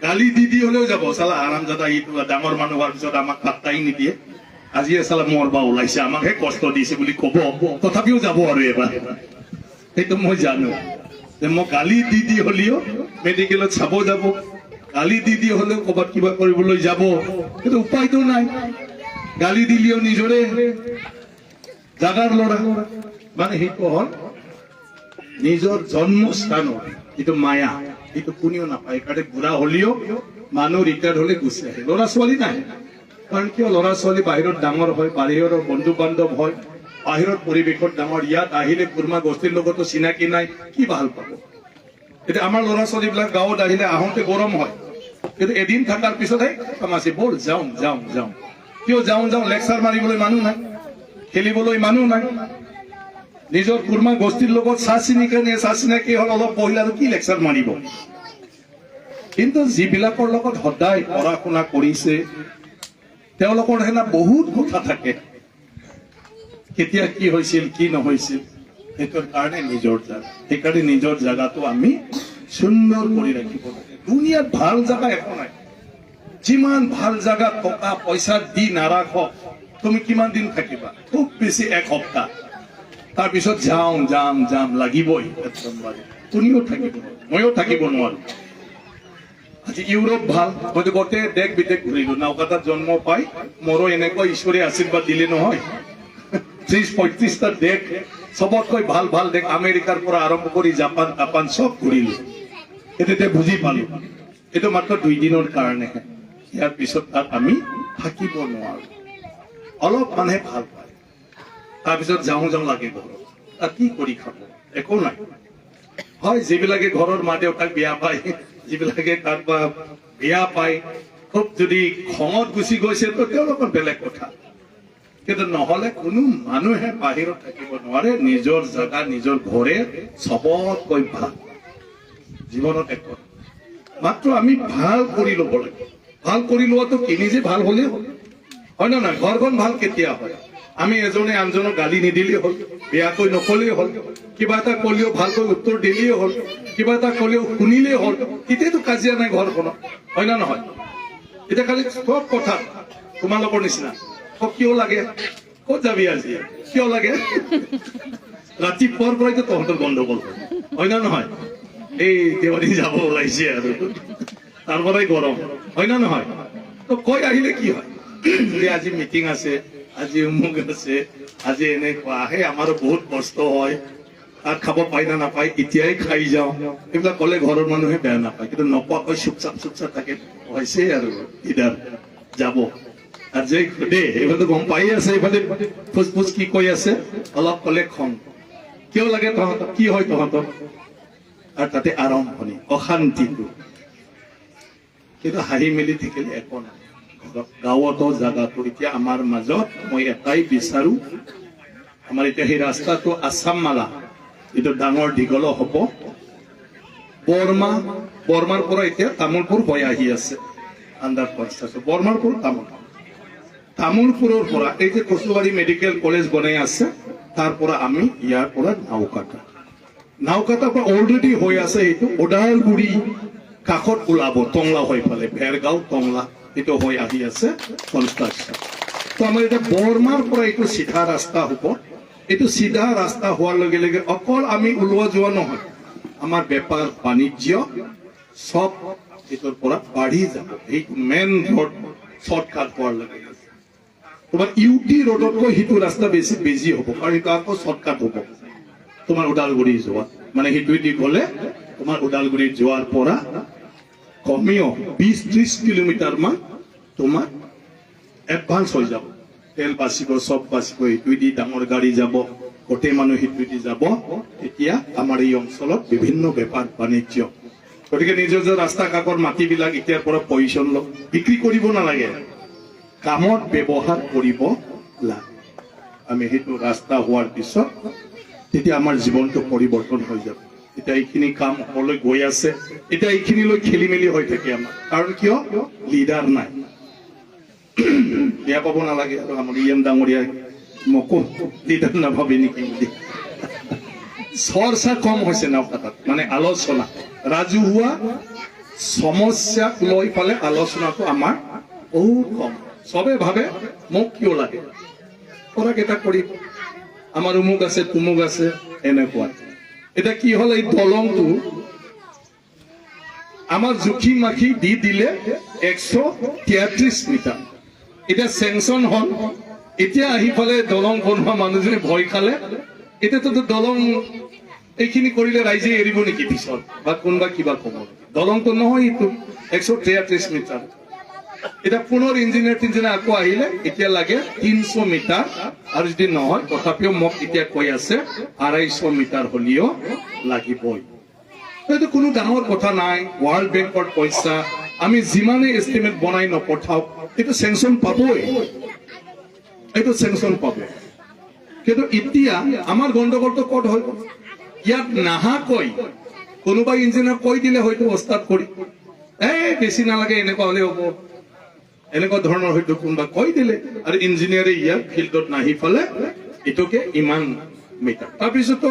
গালি দি দি হলেও যাব। চালা আৰামজাদা এইটো ডাঙৰ মানুহ হোৱাৰ পিছত আমাক পাত্তাই নিদিয়ে, আজি চালা মৰবা ওলাইছে, আমাকহে কষ্ট দিছে বুলি ক'ব, তথাপিও যাব। আৰু এবাৰ সেইটো মই জানো যে মোক গালি দি দি হলেও মেডিকেলত চাব যাব, গালি দি দি হলেও ক'ৰবাত কিবা কৰিবলৈ যাব, কিন্তু উপায়তো নাই। গালি দিলেও নিজৰে জাগাৰ ল'ৰা, মানে সেইটো হ'ল নিজৰ জন্মস্থানৰ যিটো মায়া, সেইটো কোনেও নাপায়। সেইকাৰণে বুঢ়া হলেও মানুহ ৰিটায়াৰ হলে গুচি আহে, ল'ৰা ছোৱালী নাই। কাৰণ কিয়? ল'ৰা ছোৱালী বাহিৰত ডাঙৰ হয়, বাহিৰৰ বন্ধু বান্ধৱ হয়, বাহিৰৰ পৰিৱেশত ডাঙৰ, ইয়াত আহিলে কুৰ্মা গোষ্ঠীৰ লগতো চিনাকি নাই, কি ভাল পাব? এতিয়া আমাৰ ল'ৰা ছোৱালীবিলাক গাঁৱত আহিলে আহোঁতে গৰম হয়, কিন্তু এদিন থকাৰ পিছতহে কামাছে বল যাওঁ যাওঁ যাওঁ। কিয় যাওঁ যাওঁ? লেকচাৰ মাৰিবলৈ মানুহ নাই, খেলিবলৈ মানুহ নাই। নিজৰ কুৰ্মা গোষ্ঠীৰ লগত চাহ চিনাকি হ'ল, অলপ বহিল আৰু কি লেকচাৰ মাৰিব? কিন্তু যিবিলাকৰ লগত সদায় পঢ়া শুনা কৰিছে, তেওঁলোকৰ হেনা বহুত কথা থাকে, কেতিয়া কি হৈছিল কি নহৈছিল, সেইটোৰ কাৰণে নিজৰ জাগা। সেইকাৰণে নিজৰ জাগাটো আমি সুন্দৰ কৰি ৰাখিব লাগে। দুনিয়াত ভাল জাগা একো নাই, যিমান ভাল জাগা টকা পইচা দি নাৰাখক, তুমি কিমান দিন থাকিবা? খুব বেছি এক সপ্তাহ, তাৰপিছত যাম যাম যাম লাগিবই। তুমিও থাকিব, ময়ো থাকিব নোৱাৰো। আজি ইউৰোপ ভাল মইতো গোটেই দেশ বিদেশ ঘূৰিলো নাওকাটাত জন্ম পাই মোৰো এনেকুৱা ঈশ্বৰে আশীৰ্বাদ দিলে নহয় 30-35টা দেশ সবতকৈ ভাল ভাল দেশ আমেৰিকাৰ পৰা আৰম্ভ কৰি জাপান সব ঘূৰিলো এতিয়া বুজি পালো এইটো মাত্ৰ 2 দিনৰ কাৰণেহে ইয়াৰ পিছত তাত আমি থাকিব নোৱাৰো অলপ মানুহে ভাল পায় তাৰপিছত যাওঁ লাগে ঘৰত তাত কি কৰি খাব একো নাই হয় যিবিলাকে ঘৰৰ মা দেউতাক বিয়া পায় যিবিলাকে কাৰোবা বিয়া পায় খুব যদি খঙত গুচি গৈছে তো তেওঁলোকৰ বেলেগ কথা কিন্তু নহলে কোনো মানুহে বাহিৰত থাকিব নোৱাৰে নিজৰ জাগা নিজৰ ঘৰে সবতকৈ ভাল জীৱনত একো মাত্ৰ আমি ভাল কৰি ল'ব লাগে ভাল কৰি লোৱাটো কি নিজে ভাল হলে হয় না নহয় ঘৰখন ভাল কেতিয়া হয় আমি এজনে আনজনক গালি নিদিলেই হ'ল বেয়াকৈ নকলেই হ'ল কিবা এটা কলেও ভালকৈ উত্তৰ দিলেই হ'ল কিবা এটা কলেও শুনিলেই হ'ল তেতিয়াতো কাজিয়া নাই ঘৰখনত হয় না নহয় এতিয়া খালি সব কথা তোমালোকৰ নিচিনা কিয় লাগে ক'ত যাবি আজি কিয় লাগে ৰাতিপুৱাৰ পৰাইতো তহঁতৰ গণ্ডগোল হয় না নহয় এই দেৱালী যাব ওলাইছে আৰু তাৰ পৰাই গৰম হয় না নহয় তো কৈ আহিলে কি হয় যে আজি মিটিং আছে আজি অমুক আছে আজি এনেকুৱা আহে আমাৰো বহুত কষ্ট হয় আৰ খাব পাই না নাপায় এতিয়াই খাই যাও এইবিলাক কলে ঘৰৰ মানুহে বেয়া নাপায় কিন্তু নপোৱাকৈ চুপচাপ থাকে হৈছে আৰু ইদাৰ যাব আর যে দে এইফালে গম পাই আছে এইফালে ফুসফুস কি কৈ আছে অলপ কলে খং কিয় লাগে তহঁতক কি হয় তহঁতক আর তাতে আৰম্ভণি অশান্তিটো কিন্তু হাঁহি মেলি থাকিলে একো নাই গাঁৱতো জাগাটো এতিয়া আমাৰ মাজত মই এটাই বিচাৰো আমাৰ এতিয়া সেই ৰাস্তাটো আসাম মালা এটা ডাঙৰ দীঘল হ'ব বৰ্মাৰ পৰা এতিয়া তামোলপুৰ হৈ আহি আছে আণ্ডাৰ কনষ্ট্ৰাকশ্যন বৰ্মাৰ পৰা তামোলপুৰৰ পৰা এই যে কচুবাৰী মেডিকেল কলেজ বনাই আছে তাৰ পৰা আমি ইয়াৰ পৰা নাওকাটা পৰা অলৰেডি হৈ আছে এইটো ওদালগুৰি কাষত ওলাব টংলা হৈ ফালে ভেৰগাঁও টংলা এইটো হৈ আহি আছে কনষ্ট্ৰাকশ্যন তো আমাৰ এতিয়া বৰ্মাৰ পৰা এইটো চিধা ৰাস্তা হ'ব এইটো চিধা ৰাস্তা হোৱাৰ লগে লগে অকল আমি ওলোৱা যোৱা নহয় আমাৰ বেপাৰ বাণিজ্য সব এইটোৰ পৰা বাঢ়ি যাব এই মেইন ৰোড শৰ্টকাট হোৱাৰ লগে লগে তোমাৰ ইউটি ৰোডতকৈ সেইটো ৰাস্তা বেছি বিজি হ'ব কাৰণ এইটো আকৌ শৰ্টকাট হ'ব তোমাৰ ওদালগুৰি যোৱা মানে সেইটোৱেদি গ'লে তোমাৰ ওদালগুৰি যোৱাৰ পৰা কমেও 20-30 কিলোমিটাৰ মান তোমাৰ এডভান্স হৈ যাব তেল বাচিব সব বাচিব এইটোৱেদি ডাঙৰ গাড়ী যাব গোটেই মানুহ সেইটোৱেদি যাব তেতিয়া আমাৰ এই অঞ্চলত বিভিন্ন বেপাৰ বাণিজ্য গতিকে নিজৰ যে ৰাস্তা কাষৰ মাটিবিলাক এতিয়াৰ পৰা পজিশ্যন লওক বিক্ৰী কৰিব নালাগে কামত ব্যৱহাৰ কৰিব লাগে আমি সেইটো ৰাস্তা হোৱাৰ পিছত তেতিয়া আমাৰ জীৱনটো পৰিৱৰ্তন হৈ যাব এতিয়া এইখিনি কাম হ'বলৈ গৈ আছে এতিয়া এইখিনিলৈ খেলি মেলি হৈ থাকে আমাৰ কাৰণ কিয় লিডাৰ নাই বেয়া পাব নালাগে আৰু আমাৰ ইএম ডাঙৰীয়া মোকো লিডাৰ নাভাবে নেকি বুলি চৰ্চা কম হৈছে নাওকাটাত মানে আলোচনা ৰাজহুৱা সমস্যাক লৈ পালে আলোচনাটো আমাৰ বহুত কম সবে ভাবে মোক কিয় লাগে কৰা কেইটা কৰিব আমাৰ অমুক আছে তুমুক আছে এনেকুৱা এটা কি হল এই দলংটো আমার জুখি মাখি দি দিলে 133 মিটার এটা স্যাংশন হল এতিয়া আহি ফালে দলং বনোৱা মানুহজনে ভয় খালে এটাতো দলং এইখিনি কৰিলে ৰাইজে এৰিব নেকি পিছত বা কোনবা কিবা কব দলংটো নহয় এইটো 133 মিটাৰ এটা পুনৰ ইঞ্জিনিয়াৰ আকৌ আহিলে এতিয়া লাগে 300 মিটাৰ আৰু যদি নহয় তথাপিও মোক এতিয়া কৈ আছে 250 মিটাৰ হলিও লাগিবই এইটো কোনো ডাঙৰ কথা নাই ওয়াৰ্ল্ড বেংকৰ পইচা আমি যিমানে এস্টিমেট বনাই নপঠাও এটা স্যাংশন পাবই এইটো স্যাংশন পাব কিন্তু এতিয়া আমাৰ গণ্ডগোলটো কত হয় ইয়াত নাহা কৈ কোনোবা ইঞ্জিনিয়াৰ কৈ দিলে হয়তো ওস্তাদ কৰি বেছি নালাগে এনেকুৱা হলে হ'ব এনেকুৱা ধৰণৰ হয়তো কোনোবা কৈ দিলে আৰু ইঞ্জিনিয়াৰে ইয়াৰ ফিল্ডত নাহি ফালে এটোকে ইমান মিটাৰ তাৰপিছতো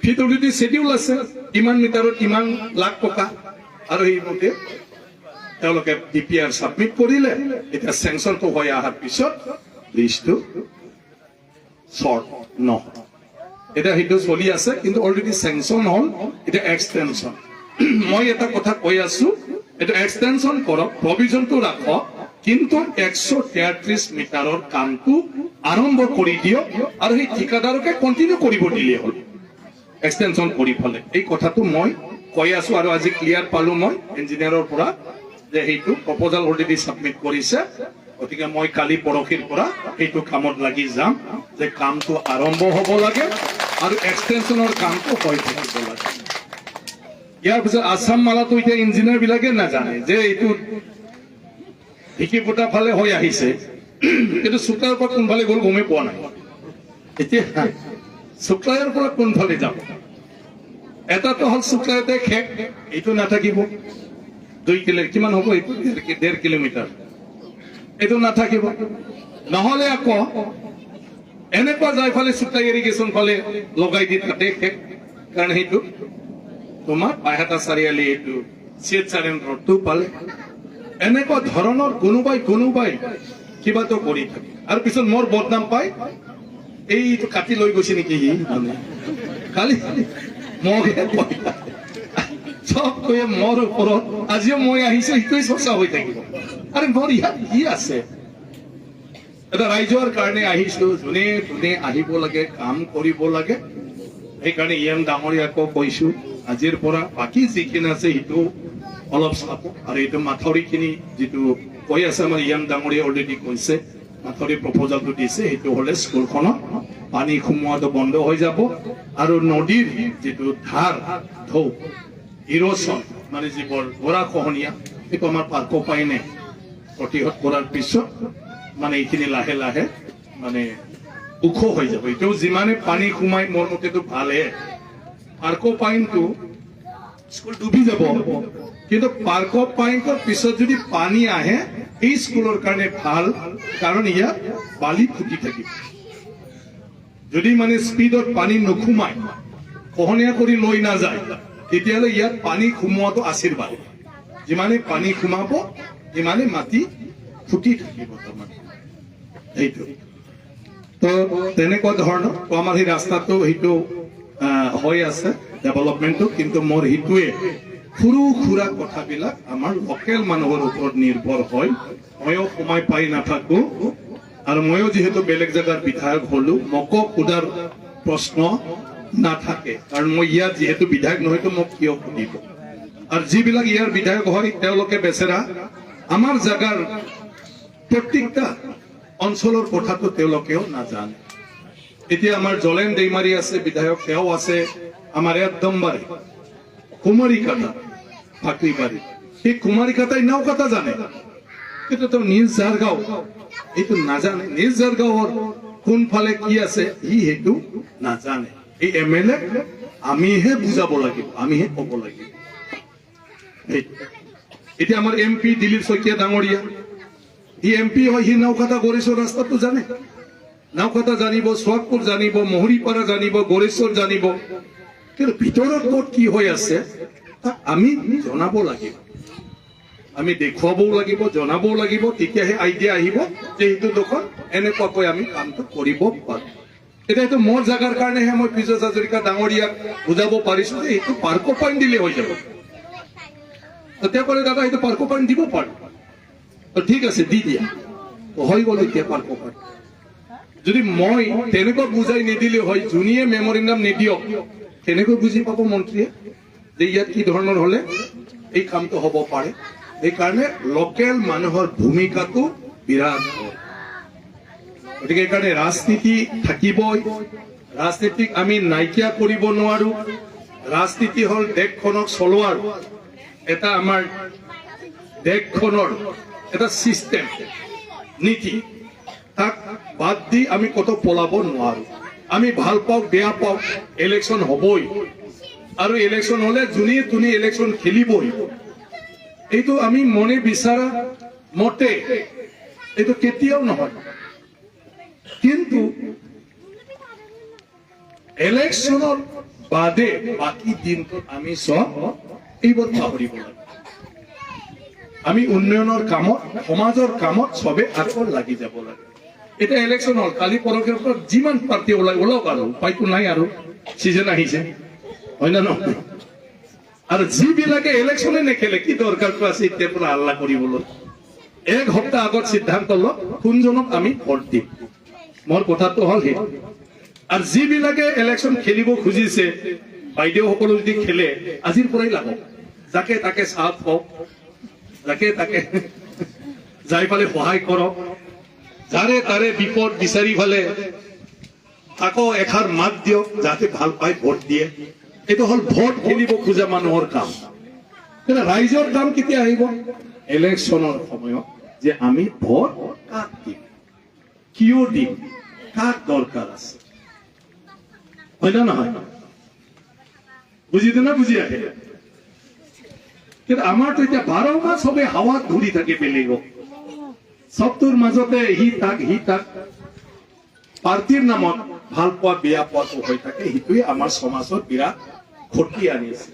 ফিটলিটি শেডিউল আছে ইমান মিটাৰত ইমান লাখ টকা আৰু এই মতে তেওঁলোকে ডিপিআৰ সাবমিট কৰিলে এটা স্যাংশনটো হৈ অহাৰ পিছত লিষ্টটো শর্ট নহয় এটা হিটো চলি আছে কিন্তু অলরেডি স্যাংশন হল এটা এক্সটেনশন মই এটা কথা কৈ আছো এটা এক্সটেনশন কৰক, প্ৰভিজনটো ৰাখক, কিন্তু 133 মিটাৰৰ কামটো আৰম্ভ কৰি দিয়ক আৰু সেই ঠিকাদাৰকে কণ্টিনিউ কৰিব দিলে হ'ল এক্সটেনশন কৰি ফেলে। এই কথাটো মই কৈ আছো আৰু আজি ক্লিয়াৰ পালো মই ইঞ্জিনিয়াৰৰ পৰা যে সেইটো প্ৰপ'জাল অলৰেডি ছাবমিট কৰিছে। গতিকে মই কালি পৰহিৰ পৰা সেইটো কামত লাগি যাম যে কামটো আৰম্ভ হ'ব লাগে আৰু এক্সটেনশনৰ কামটো হৈ থাকিব লাগে। ইয়াৰ পিছত আছাম মালাটো এতিয়া ইঞ্জিনিয়াৰ বিলাকে নাজানে যে এইটো ঢিকিপুটা ফালে হৈ আহিছে, কিন্তু শুক্লাৰ পৰা কোনফালে গ'ল গমেই পোৱা নাই। এতিয়া শুক্লাৰ পৰা কোনফালে যাব, এটাতো হ'ল শুক্লাৰতে শেষ, এইটো নাথাকিব 2 কিলোমিটাৰ কিমান হ'ব, এইটো 1.5 কিলোমিটাৰ, এইটো নাথাকিব। নহলে আকৌ এনেকুৱা যায় ফালে শুক্লাই ইৰিগেশ্যন ফালে লগাই দি তাতে শেষ, কাৰণ সেইটো তোমাৰ বাইহাটা চাৰিআলি এইটো চিএইচ ৰোডটো পালে। এনেকুৱা ধৰণৰ কোনোবাই কিবাটো কৰি থাকে আৰু পিছত মোৰ বদনাম পাই এইটো কাটি লৈ গৈছে নেকি সি, মানে কালি মগে চব কৈয়ে মোৰ ওপৰত আজিও মই আহিছো সেইটোৱে চৰ্চা হৈ থাকিব। আৰে মোৰ ইয়াত কি আছে, এটা ৰাইজৰ কাৰণে আহিছো, যোনে আহিব লাগে, কাম কৰিব লাগে। সেইকাৰণে ডাঙৰীয়াকো কৈছো আজিৰ পৰা বাকী যিখিনি আছে সেইটো অলপ চাব আৰু এইটো মাথাউৰিখিনি যিটো কৈ আছে আমাৰ ডাঙৰীয়া অলৰেডি কৈছে মাথাউৰি প্ৰপ'জালটো দিছে, সেইটো হলে স্কুলখনত পানী সোমোৱাটো বন্ধ হৈ যাব আৰু নদীৰ যিটো ধাৰ ঢৌ ইৰ'চন মানে যিবোৰ গৰা খহনীয়া সেইটো আমাৰ পাৰ্ক পাইনে প্ৰতিহত কৰাৰ পিছত মানে এইখিনি লাহে লাহে মানে ওখ হৈ যাব। এতিয়াও যিমানে পানী সোমাই মোৰ মতেতো ভালহে, পাৰ্ক পাইনটো স্কুল ডুবি যাব, কিন্তু পাৰ্ক পাইনৰ পিছত যদি পানী আহে এই স্কুলৰ কাৰণে ভাল, কাৰণ ইয়াত বালি ফুটি থাকিব। যদি মানে স্পীডত পানী নোসোমায়, খহনীয়া কৰি লৈ নাযায়, তেতিয়াহ'লে ইয়াত পানী সোমোৱাটো আশীৰ্বাদ। যিমানে পানী সোমাব সিমানে মাটি ফুটি থাকিব তাৰমানে সেইটো। তো তেনেকুৱা ধৰণৰ আমাৰ সেই ৰাস্তাটো সেইটো হৈ আছে ডেভেলপমেণ্টটো, কিন্তু মোৰ সেইটোৱে সৰু সুৰা কথাবিলাক আমাৰ লোকেল মানুহৰ ওপৰত নিৰ্ভৰ হয়। ময়ো সময় পাই নাথাকো আৰু ময়ো যিহেতু বেলেগ জেগাৰ বিধায়ক হলো, মোকো সোধাৰ প্ৰশ্ন নাথাকে, কাৰণ মই ইয়াত যিহেতু বিধায়ক নহয়তো মোক কিয় সুধিব। আৰু যিবিলাক ইয়াৰ বিধায়ক হয় তেওঁলোকে বেচেৰা আমাৰ জেগাৰ প্ৰত্যেকটা অঞ্চলৰ কথাটো তেওঁলোকেও নাজানে। এতিয়া আমাৰ জলেন দৈমাৰী আছে বিধায়ক, তেওঁ আছে আমাৰ একদমবাৰী কুমাৰীকাটা ফাকৰিবাৰী, সেই কুমাৰীকাটাই নাও কাটা জানে, কিন্তু তেওঁ নিজ জাৰগাঁও এইটো নাজানে। নিজ জাৰগাঁৱৰ কোনফালে কি আছে ই সেইটো নাজানে। এই MLA আমিহে বুজাব লাগিব, আমিহে ক'ব লাগিব। এতিয়া আমাৰ MP দিলীপ শইকীয়া ডাঙৰীয়া, ই MP হয়, সি নাওকাটা গড়েশ্বৰ ৰাস্তাটো জানে, নাওকাটা জানিব, সোৱাগপুৰ জানিব, মহৰীপাৰা জানিব, গড়েশ্বৰ জানিব, কিন্তু ভিতৰত ক'ত কি হৈ আছে তাক আমি জনাব লাগিব, আমি দেখুৱাবও লাগিব, জনাবও লাগিব। তেতিয়াহে আইডিয়া আহিব যে এইটো দোকান এনেকুৱাকৈ আমি কামটো কৰিব পাৰো। এতিয়া এইটো মোৰ জেগাৰ কাৰণেহে মই পীযুষ হাজৰিকা ডাঙৰীয়াক বুজাব পাৰিছো যে এইটো পাৰ্ক পইণ্ট দিলে হৈ যাব। তেওঁ ক'লে দাদা এইটো পাৰ্ক পইণ্ট দিব পাৰো, ঠিক আছে দি দিয়া, হৈ গ'ল এতিয়া পাৰ্ক পইণ্ট। যদি মই তেনেকৈ বুজাই নিদিলে হয়, যোনিয়ে মেমৰিণ্ডাম নিদিয়ক তেনেকৈ বুজি পাব মন্ত্ৰীয়ে যে ইয়াত কি ধৰণৰ হলে এই কামটো হ'ব পাৰে। সেইকাৰণে লোকেল মানুহৰ ভূমিকাটো বিৰাট হয়। গতিকে এইকাৰণে ৰাজনীতি থাকিবই, ৰাজনীতিক আমি নাইকিয়া কৰিব নোৱাৰো। ৰাজনীতি হ'ল দেশখনক চলোৱাৰ এটা আমাৰ দেশখনৰ এটা চিষ্টেম নীতি, তাক বাদ দি আমি কত পলাব নোৱাৰো। আমি ভাল পাওক বেয়া পাওক ইলেকশ্যন হ'বই, আৰু ইলেকশ্যন হলে যোনে তোনে ইলেকশ্যন খেলিবই। এইটো আমি মনে বিচাৰা মতে এইটো কেতিয়াও নহয়, কিন্তু ইলেকশ্যনৰ বাদে বাকী দিনটোত আমি সব এইবোৰ পাহৰিব লাগে। আমি উন্নয়নৰ কামত, সমাজৰ কামত সবে আগত লাগি যাব লাগে। এটা ইলেকশ্যন হল, কালি পৰহিৰ পৰা যিমান প্ৰাৰ্থী ওলাওক আৰু উপায়টো নাই, আৰু চিজন আহিছে হয় না নহয়। আৰু যিবিলাকে ইলেকশ্যনে নেখেলে কি দৰকাৰটো আছে এতিয়াৰ পৰা হাল্লা কৰিবলৈ এক সপ্তাহ আগত সিদ্ধান্ত লওক কোনজনক আমি ভোট দিম মোৰ কথাটো হ'ল সেইটো আৰু যিবিলাকে ইলেকশ্যন খেলিব খুজিছে বাইদেউসকলে যদি খেলে আজিৰ পৰাই লাগক যাকে তাকে চাপ হওক যাকে তাকে যাই ফালে সহায় কৰক যাৰে তাৰে বিপদ বিচাৰি ফালে আকৌ এষাৰ মাত দিয়ক যাতে ভাল পাই ভোট দিয়ে এইটো হ'ল ভোট খেলিব খোজা মানুহৰ কাম কিন্তু ৰাইজৰ কাম কেতিয়া আহিব ইলেকশ্যনৰ সময়ত যে আমি ভোট কাক দিম কিয় দিম কাক দৰকাৰ আছে হয় না নহয় বুজিছে না বুজি আহে কিন্তু আমাৰতো এতিয়া 12 মাহ চবে হাৱাত ঘূৰি থাকে বেলেগক সবটোৰ মাজতে হি তাক পাৰ্টিৰ নামত ভাল পোৱা বেয়া পোৱাটো হৈ থাকে সেইটোৱে আমাৰ সমাজত বিৰাট ক্ষতি আনিছে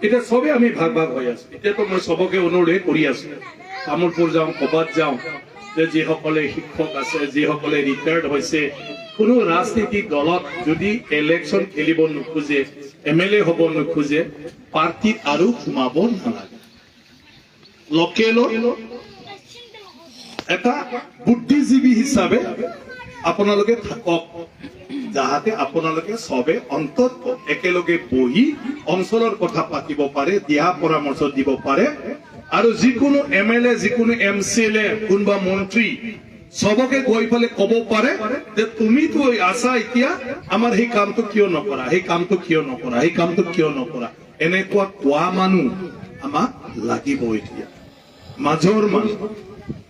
এতিয়া চবে আমি ভাগ ভাগ হৈ আছো এতিয়াতো মই চবকে অনুৰোধ কৰি আছো তামোলপুৰ যাওঁ ক'বাত যাওঁ যে যিসকলে শিক্ষক আছে যিসকলে ৰিটায়াৰ্ড হৈছে কোনো ৰাজনীতিক দলত যদি ইলেকশ্যন খেলিব নোখোজে MLA হ'ব নোখোজে পাৰ্টিত আৰু সোমাব নালাগে লোকেলৰ এটা বুদ্ধিজীৱী হিচাপে আপোনালোকে থাকক যাহাতে আপোনালোকে সবে অন্তত একেলগে বহি অঞ্চলৰ কথা পাতিব পাৰে দিহা পৰামৰ্শ দিব পাৰে আৰু যিকোনো MLA যিকোনো MCLA কোনোবা মন্ত্ৰী সবকে গৈ পেলাই ক'ব পাৰে যে তুমিতো আছা এতিয়া আমাৰ সেই কামটো কিয় নকৰা সেই কামটো কিয় নকৰা সেই কামটো কিয় নকৰা এনেকুৱা কোৱা মানুহ আমাক লাগিব এতিয়া মাজৰ মানুহ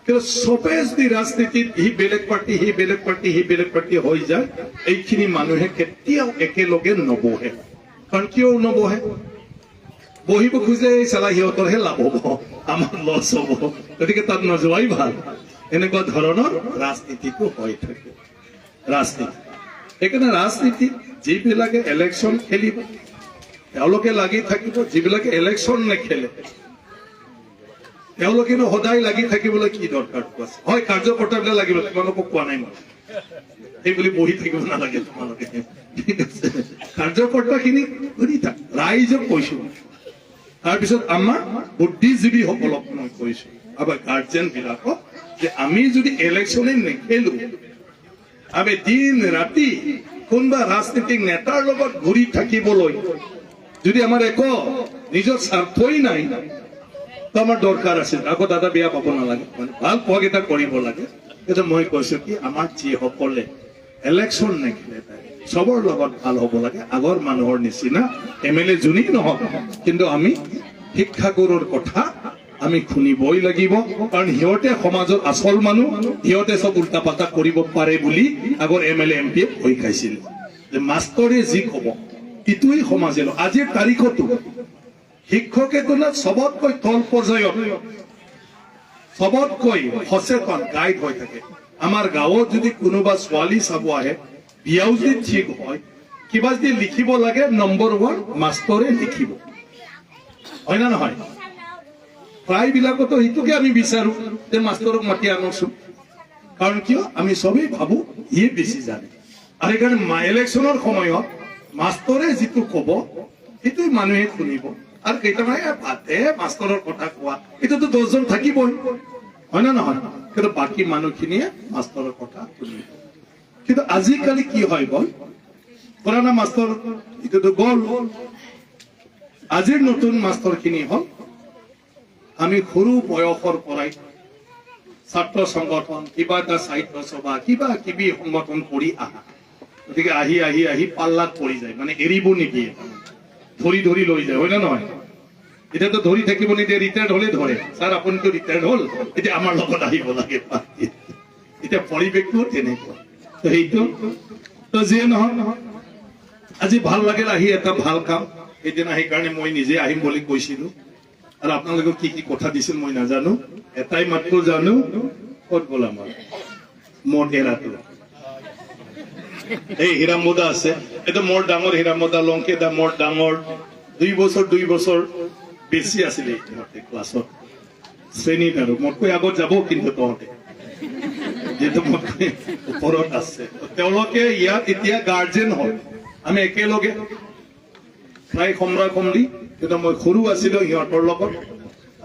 কিন্তু সবে যদি ৰাজনীতিত হি বেলেগ পাৰ্টি হি বেলেগ পাৰ্টি হি বেলেগ পাৰ্টি হৈ যায় এইখিনি মানুহে কেতিয়াও একেলগে নবহে কাৰণ কিয় নবহে বহিব খুজিলে এই চালা সিহঁতৰহে লাভ হ'ব আমাৰ লছ হ'ব গতিকে তাত নোযোৱাই ভাল এনেকুৱা ধৰণৰ ৰাজনীতিটো হৈ থাকে ৰাজনীতি সেইকাৰণে ৰাজনীতিত যিবিলাকে ইলেকশ্যন খেলিব তেওঁলোকে লাগি থাকিব যিবিলাকে ইলেকশ্যন নেখেলে তেওঁলোকেনো সদায় লাগি থাকিবলৈ কি দৰকাৰটো আছে হয় কাৰ্যকৰ্তাবিলাক লাগিব তোমালোকক কোৱা নাই মই সেই বুলি বহি থাকিব নালাগে তোমালোকে ঠিক আছে কাৰ্যকৰ্তাখিনি কৰি থাক ৰাইজক কৈছো তাৰপিছত আমাৰ বুদ্ধিজীৱীসকলক মই কৈছো আমাৰ গাৰ্জেন বিলাকক যে আমি যদি ইলেকশ্যনে নেখেলো আমি দিন ৰাতি কোনোবা ৰাজনীতিক নেতাৰ লগত ঘূৰি থাকিবলৈ যদি আমাৰ একো নিজৰ স্বাৰ্থই নাই তো আমাৰ দৰকাৰ আছে আকৌ দাদা বেয়া পাব নালাগে মানে ভাল পোৱাকেইটা কৰিব লাগে কিন্তু মই কৈছো কি আমাৰ যিসকলে ইলেকশ্যন নেখেলে সবৰ লগত ভাল হ'ব লাগে আগৰ মানুহৰ নিচিনা MLA যোনেই নহওক কিন্তু আমি শিক্ষাগুৰুৰ কথা আমি শুনিবই লাগিব কাৰণ সিহঁতে সমাজৰ আচল মানুহ সিহঁতে চব উল্টা পাল্টা কৰিব পাৰে বুলি আগৰ MLA MP ভয় খাইছিল যে মাষ্টৰে যি ক'ব ইটোৱেই সমাজে আজিৰ তাৰিখতো শিক্ষকে সবতকৈ তল পৰ্যায়ত সবতকৈ সচেতন গাইড হৈ থাকে আমাৰ গাঁৱত যদি কোনোবা ছোৱালী চাব আহে বিয়াও যদি ঠিক হয় কিবা যদি লিখিব লাগে নম্বৰ 1 মাষ্টৰে লিখিব হয় না নহয় প্ৰায় বিলাকতো সেইটোকে আমি বিচাৰো যে মাষ্টৰক মাতি আনোচোন কাৰণ কিয় আমি সবেই ভাবো ইয়ে বেছি জানে আৰু সেইকাৰণে ইলেকশ্যনৰ সময়ত মাষ্টৰে যিটো ক'ব সেইটোৱে মানুহে শুনিব আৰু কেইটামানে বাদে মাষ্টৰৰ কথা কোৱা এইটোতো 10 জন থাকিবই হয় না নহয় কিন্তু বাকী মানুহখিনিয়ে মাষ্টৰৰ কথা শুনিব কিন্তু আজিকালি কি হৈ গ'ল পুৰণা মাষ্টৰ এইটোতো গ'ল আজিৰ নতুন মাষ্টৰখিনি হ'ল আমি সৰু বয়সৰ পৰাই ছাত্ৰ সংগঠন কিবা এটা সাহিত্য সভা কিবা কিবি সংগঠন কৰি আহা গতিকে আহি পাল্লাত পৰি যায় মানে এৰিব নিদিয়ে ধৰি ধৰি লৈ যায় হয় না নহয় এতিয়াতো ধৰি থাকিব নিদিয়ে ৰিটায়াৰ্ড হলে ধৰে ছাৰ আপুনিতো ৰিটায়াৰ্ড হ'ল এতিয়া আমাৰ লগত আহিব লাগে এতিয়া পৰিৱেশটো তেনেকুৱা তো সেইটো তো যিয়ে নহওক আজি ভাল লাগিল আহি এটা ভাল কাম সেইদিনা সেইকাৰণে মই নিজে আহিম বুলি কৈছিলো আৰু আপোনালোকক কি কি কথা দিছিল মই নাজানো এটাই মাত্ৰ জানো ক'ত গ'ল আমাৰ মোৰ এৰাটো এই হীৰামোদা আছে এইটো মোৰ ডাঙৰ হীৰামোদা লংকেদা মোৰ ডাঙৰ 2 বছৰ বেছি আছিলে ইহঁতে ক্লাছত শ্ৰেণীত আৰু মোতকৈ আগত যাব কিন্তু তহঁতে যিহেতু মোতকৈ ওপৰত আছে তেওঁলোকে ইয়াত এতিয়া গাৰ্জেন হ'ল আমি একেলগে প্ৰায় সমৰা সমৰি কিন্তু মই সৰু আছিলো সিহঁতৰ লগত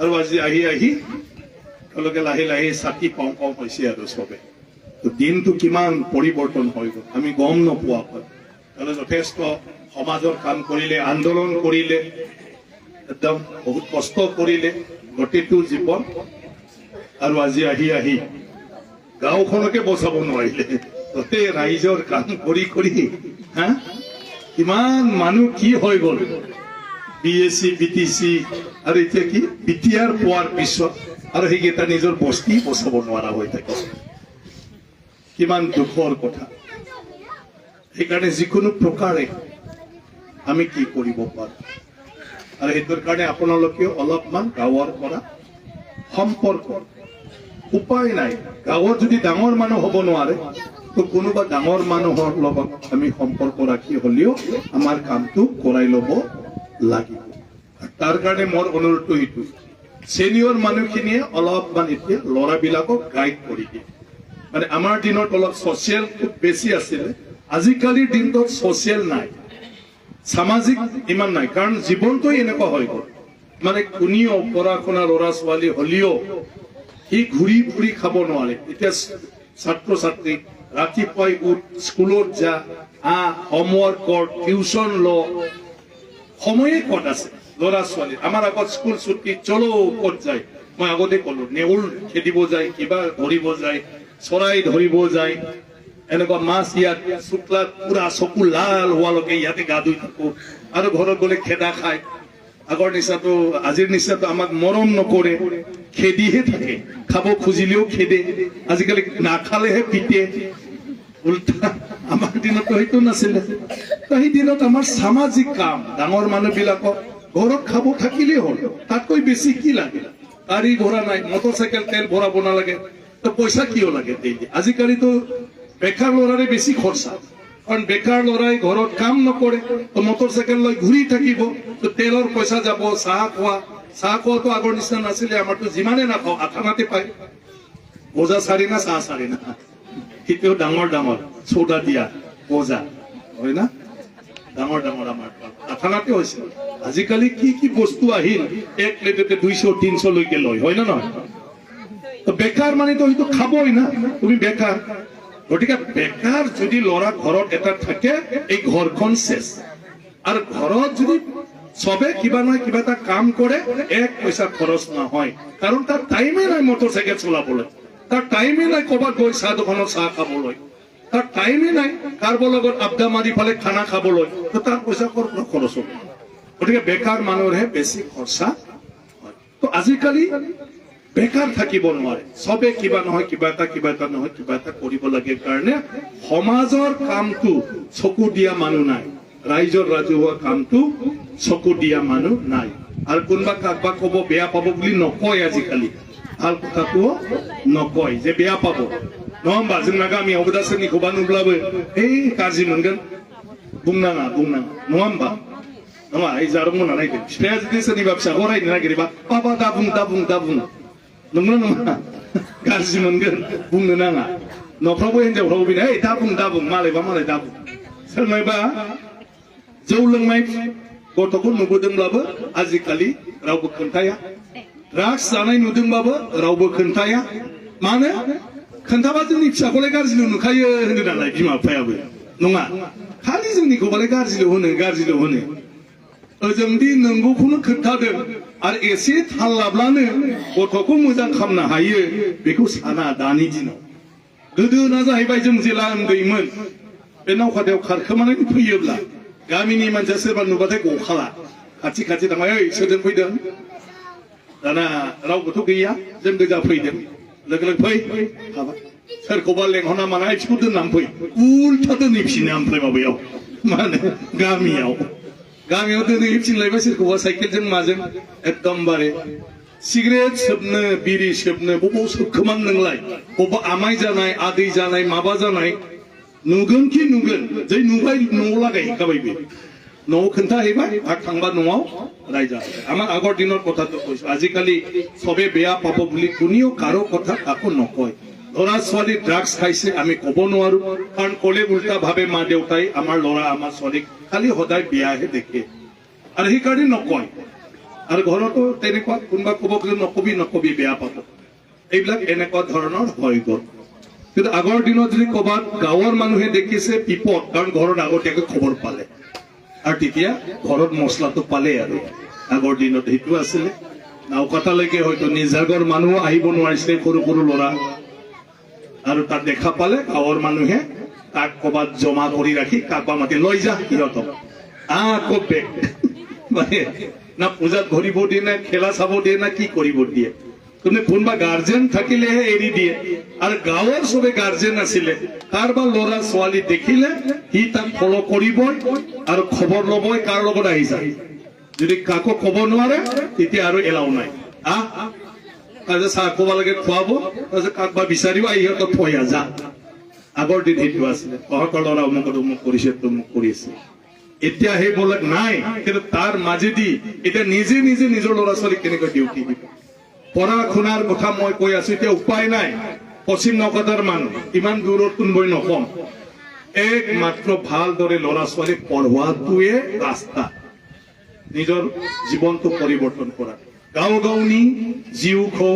আৰু আজি আহি তেওঁলোকে লাহে লাহে ছাতি পাওঁ পাওঁ হৈছে আৰু চবে তো দিনটো কিমান পৰিৱৰ্তন হৈ গ'ল আমি গম নোপোৱা হয় তেওঁলোকে যথেষ্ট সমাজৰ কাম কৰিলে আন্দোলন কৰিলে একদম বহুত কষ্ট কৰিলে গোটেইটো জীৱন আৰু আজি আহি গাঁওখনকে বচাব নোৱাৰিলে গোটেই ৰাইজৰ কাম কৰি হা কিমান মানুহ কি হৈ গ'ল BSc BTC আৰু এতিয়া কি BTR পোৱাৰ পিছত আৰু সেইকেইটা নিজৰ বস্তি বচাব নোৱাৰা হৈ থাকে কিমান দুখৰ কথা সেইকাৰণে যিকোনো প্ৰকাৰে আমি কি কৰিব পাৰোঁ আৰু সেইটোৰ কাৰণে আপোনালোকেও অলপমান গাঁৱৰ পৰা সম্পৰ্ক উপায় নাই গাঁৱত যদি ডাঙৰ মানুহ হ'ব নোৱাৰে তো কোনোবা ডাঙৰ মানুহৰ লগত আমি সম্পৰ্ক ৰাখি হ'লেও আমাৰ কামটো কৰাই ল'ব লাগিব তাৰ কাৰণে মোৰ অনুৰোধটো এইটো সিনিয়ৰ মানুহখিনিয়ে অলপমান এতিয়া ল'ৰাবিলাকক গাইড কৰি দিয়ে মানে আমাৰ দিনত অলপ ছ'চিয়েল খুব বেছি আছিলে আজিকালিৰ দিনটোত ছ'চিয়েল নাই সামাজিক ইমান নাই কাৰণ জীৱনটো এনেকুৱা হৈ গ'ল মানে কোনেও পঢ়া শুনা ল'ৰা ছোৱালী হ'লেও সি ঘূৰি ফুৰি খাব নোৱাৰে এতিয়া ছাত্ৰ ছাত্ৰী ৰাতিপুৱাই উঠ স্কুলত যা হোমৱৰ্ক কৰ টিউচন ল সময়ে ক'ত আছে ল'ৰা ছোৱালী আমাৰ আগত স্কুল ছুটি চলো ক'ত যায় মই আগতে ক'লো নেউল খেদিব যায় কিবা ধৰিব যায় চৰাই ধৰিব যায় এনেকুৱা মাছ ইয়াত শুক্লাত পুৰা চকু লাল হোৱালৈকে ইয়াতে গা ধুই থাকো আৰু ঘৰত গ'লে খেদা খায় আগৰ নিচিনাটো আজিৰ নিচিনাটো আমাক মৰম নকৰে খেদিহে থাকে খাব খুজিলেও খেদে আজিকালি নাখালেহে পিটে উল্টা আমাৰ দিনতো সেইটো নাছিলে সেই দিনত আমাৰ সামাজিক কাম ডাঙৰ মানুহবিলাকক ঘৰত খাব থাকিলেই হ'ল তাতকৈ বেছি কি লাগে গাড়ী ঘোঁৰা নাই মটৰচাইকেল তেল ভৰাব নালাগে তো পইচা কিয় লাগে ডেইলি আজিকালিতো বেকাৰ ল'ৰাৰে বেছি খৰচা কাৰণ বেকাৰ ল'ৰাই ঘৰত কাম নকৰে তো মটৰচাইকেল লৈ ঘূৰি থাকিব তো তেলৰ পইচা যাব চাহ খোৱাটো আগৰ নিচিনা নাছিলে আমাৰতো যিমানে নাখাওঁ আঠানাতে পায় বজা চাৰি না চাহ চাৰি না সেইটোও ডাঙৰ চৌদা দিয়া বজা হয় না ডাঙৰ আমাৰ আঠানাতে হৈছে আজিকালি কি বস্তু আহিল এক প্লেটতে 200-300 লৈকে লয় হয় না নহয় তো বেকাৰ মানে তো সেইটো খাবই না তুমি বেকাৰ গতিকে বেকাৰ যদি ল'ৰা ঘৰত এটা থাকে এই ঘৰখন শেষ আৰু ঘৰত যদি সবে কিবা নহয় কিবা এটা কাম কৰে এক পইচা খৰচ নহয় কাৰণ তাৰ টাইমে নাই মটৰচাইকেল চলাবলৈ তাৰ টাইমে নাই ক'ৰবাত গৈ চাহ দোকানত চাহ খাবলৈ তাৰ টাইমে নাই কাৰোবাৰ লগত আড্ডা মাৰি ফালে খানা খাবলৈ তো তাৰ পইচা ক'ৰ পৰা খৰচ হ'ব গতিকে বেকাৰ মানুহৰহে বেছি খৰচা হয় তো আজিকালি বেকাৰ থাকিব নোৱাৰে সবে কিবা নহয় কিবা এটা কৰিব লাগে কাৰণে সমাজৰ কামটো চকু দিয়া মানুহ নাই ৰাইজৰ ৰাজহুৱা কামটো চকু দিয়া মানুহ নাই আৰু কোনোবা কাকবা ক'ব বেয়া পাব বুলি নকয় আজিকালি ভাল কথাটো নকয় যে বেয়া পাব नङा होमबा जोंना गामियावबो दा सोरनिखौबा नुब्लाबो गाज्रि मोनगोन बुंनाङा नङा होमबा नङा ओइ जारौमोना नायदो बिफाया जुदि सोरनिबा फिसाखौ रायनो नागिरोबा बाबा दा बुं नंगौना नङा गाज्रि मोनगोन बुंनो नाङा न'फ्रावबो हिनजावफ्रावबो बेनो दा बुं मालायबा दा बुं सोरनोबा जौ लोंनाय गथ'खौ नुबोदोंब्लाबो आजिखालि रावबो खोन्थाया ड्राग्स जानाय नुदोंबाबो रावबो खोन्थाया मानो खोन्थाबा जोंनि फिसाखौलाय गाज्रिल' नुखायो होनो नालाय बिमा बिफायाबो नङा खालि जोंनिखौबालाय गाज्रिल' होनो ओजोंदि नंगौखौनो खोन्थादों आरो एसे थाल लाब्लानो गथ'खौ मोजां खालामनो हायो बेखौ साना दानि दिनाव गोदोना जाहैबाय जों जेला उन्दैमोन बे नावखादायाव खारखोमानानै फैयोब्ला गामिनि मानसिया सोरबा नुबाथाय गखाला खाथि थांबाय ओइ सोरजों फैदों दाना रावबोथ' गैया जों गोजा फैदों लोगो फै हाबा सोरखौबा लेंहरना मानाय बिखौ दोननानै फै उल्था दोनहैफिनो ओमफ्राय माबायाव मा होनो गामियाव दोनहैफिनलायबाय सोरखौबा साइकेलजों माजों एकदमबारे सिगारेट सोबनो बिरि सोबनो बबाव सोबखोमान नोंलाय बबाव आमाय जानाय आदै जानाय माबा जानाय नुगोन जै नुबाय न'आव लागायहैखाबाय बे न'आव खोन्थाहैबाय आरो थांबा न'आव रायजाहैबाय আমাৰ আগৰ দিনৰ কথাটো কৈছো আজিকালি সবে বেয়া পাব বুলি কোনেও কাৰো কথা কাকো নকয় ল'ৰা ছোৱালী ড্ৰাগছ খাইছে আমি ক'ব নোৱাৰো কাৰণ ক'লে উল্টা ভাবে মা দেউতাই আমাৰ ল'ৰা আমাৰ ছোৱালীক খালি সদায় বেয়াহে দেখে আৰু সেইকাৰণে নকয় আৰু ঘৰতো তেনেকুৱা কোনোবা ক'ব গ'লে নকবি বেয়া পাব এইবিলাক এনেকুৱা ধৰণৰ হৈ গ'ল কিন্তু আগৰ দিনত যদি ক'ৰবাত গাঁৱৰ মানুহে দেখিছে বিপদ কাৰণ ঘৰত আগতীয়াকৈ খবৰ পালে আৰু তেতিয়া ঘৰত মছলাটো পালে আৰু আগৰ দিনত সেইটো আছিলে নাওকাটালৈকে হয়তো নিজাগৰ মানুহ আহিব নোৱাৰিছিলে সৰু সৰু ল'ৰা আৰু তাত দেখা পালে গাঁৱৰ মানুহে তাক ক'ৰবাত জমা কৰি ৰাখি কাৰোবাৰ মাতি লৈ যা সিহঁতক আকৌ বেগ মানে না পূজাত ঘূৰিব দিয়ে না খেলা চাব দিয়ে না কি কৰিব দিয়ে কিন্তু কোনোবা গাৰ্জেন থাকিলেহে এৰি দিয়ে আৰু গাঁৱৰ চবে গাৰ্জেন আছিলে কাৰোবাৰ ল'ৰা ছোৱালী দেখিলে সি তাক ফল' কৰিবই আৰু খবৰ ল'বই কাৰ লগত আহি যায় যদি কাকো ক'ব নোৱাৰে তেতিয়া আৰু এলাও নাই তাৰপিছত চাহ ক'ব লাগে খুৱাব তাৰপিছত কাকবা বিচাৰিব সিহঁতক থৈ যা আগৰ দিন সেইটো আছিলে তহঁতৰ ল'ৰা অমুক কৰিছে তমুক কৰিছে এতিয়া সেইবিলাক নাই কিন্তু তাৰ মাজেদি এতিয়া নিজে নিজৰ ল'ৰা ছোৱালীক কেনেকৈ ডিউটি দিব পঢ়া শুনাৰ কথা মই কৈ আছো এতিয়া উপায় নাই পশ্চিম নৌকাটাৰ মানুহ ইমান দূৰত কোনোবাই নকম একমাত্ৰ ভালদৰে ল'ৰা ছোৱালী পঢ়োৱাটোৱে ৰাস্তা নিজৰ জীৱনটো পৰিৱৰ্তন কৰা गाव गावनि जिउखौ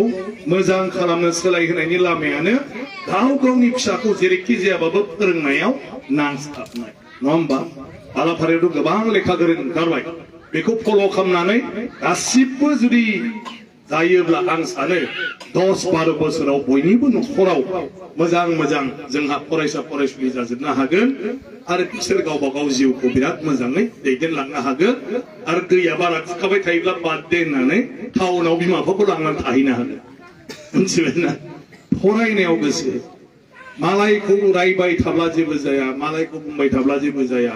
मोजां खालामनो सोलायहोनायनि लामायानो गाव गावनि फिसाखौ जेरैखि जायाबाबो फोरोंनायाव नांथाबनाय नङा होमबा बालाफारायावथ' गोबां लेखा गोरों ओंखारबाय बेखौ फल' खालामनानै गासिबो जुदि जायोब्ला आं सानो 10-12 बोसोराव बयनिबो न'खराव मोजां जोंहा फरायसा फरायसुलि जाजोबनो हागोन आरो बिसोर गावबा गाव जिउखौ बिराद मोजाङै दैदेनलांनो हागोन आरो दैया बारा खुरखाबाय थायोब्ला बाद दे होननानै टाउनाव बिमा बिफाखौ लांनानै थाहैनो हागोन मिथिबायना फरायनायाव गोसो मालायखौ रायबाय थाब्ला जेबो जाया मालायखौ बुंबाय थाब्ला जेबो जाया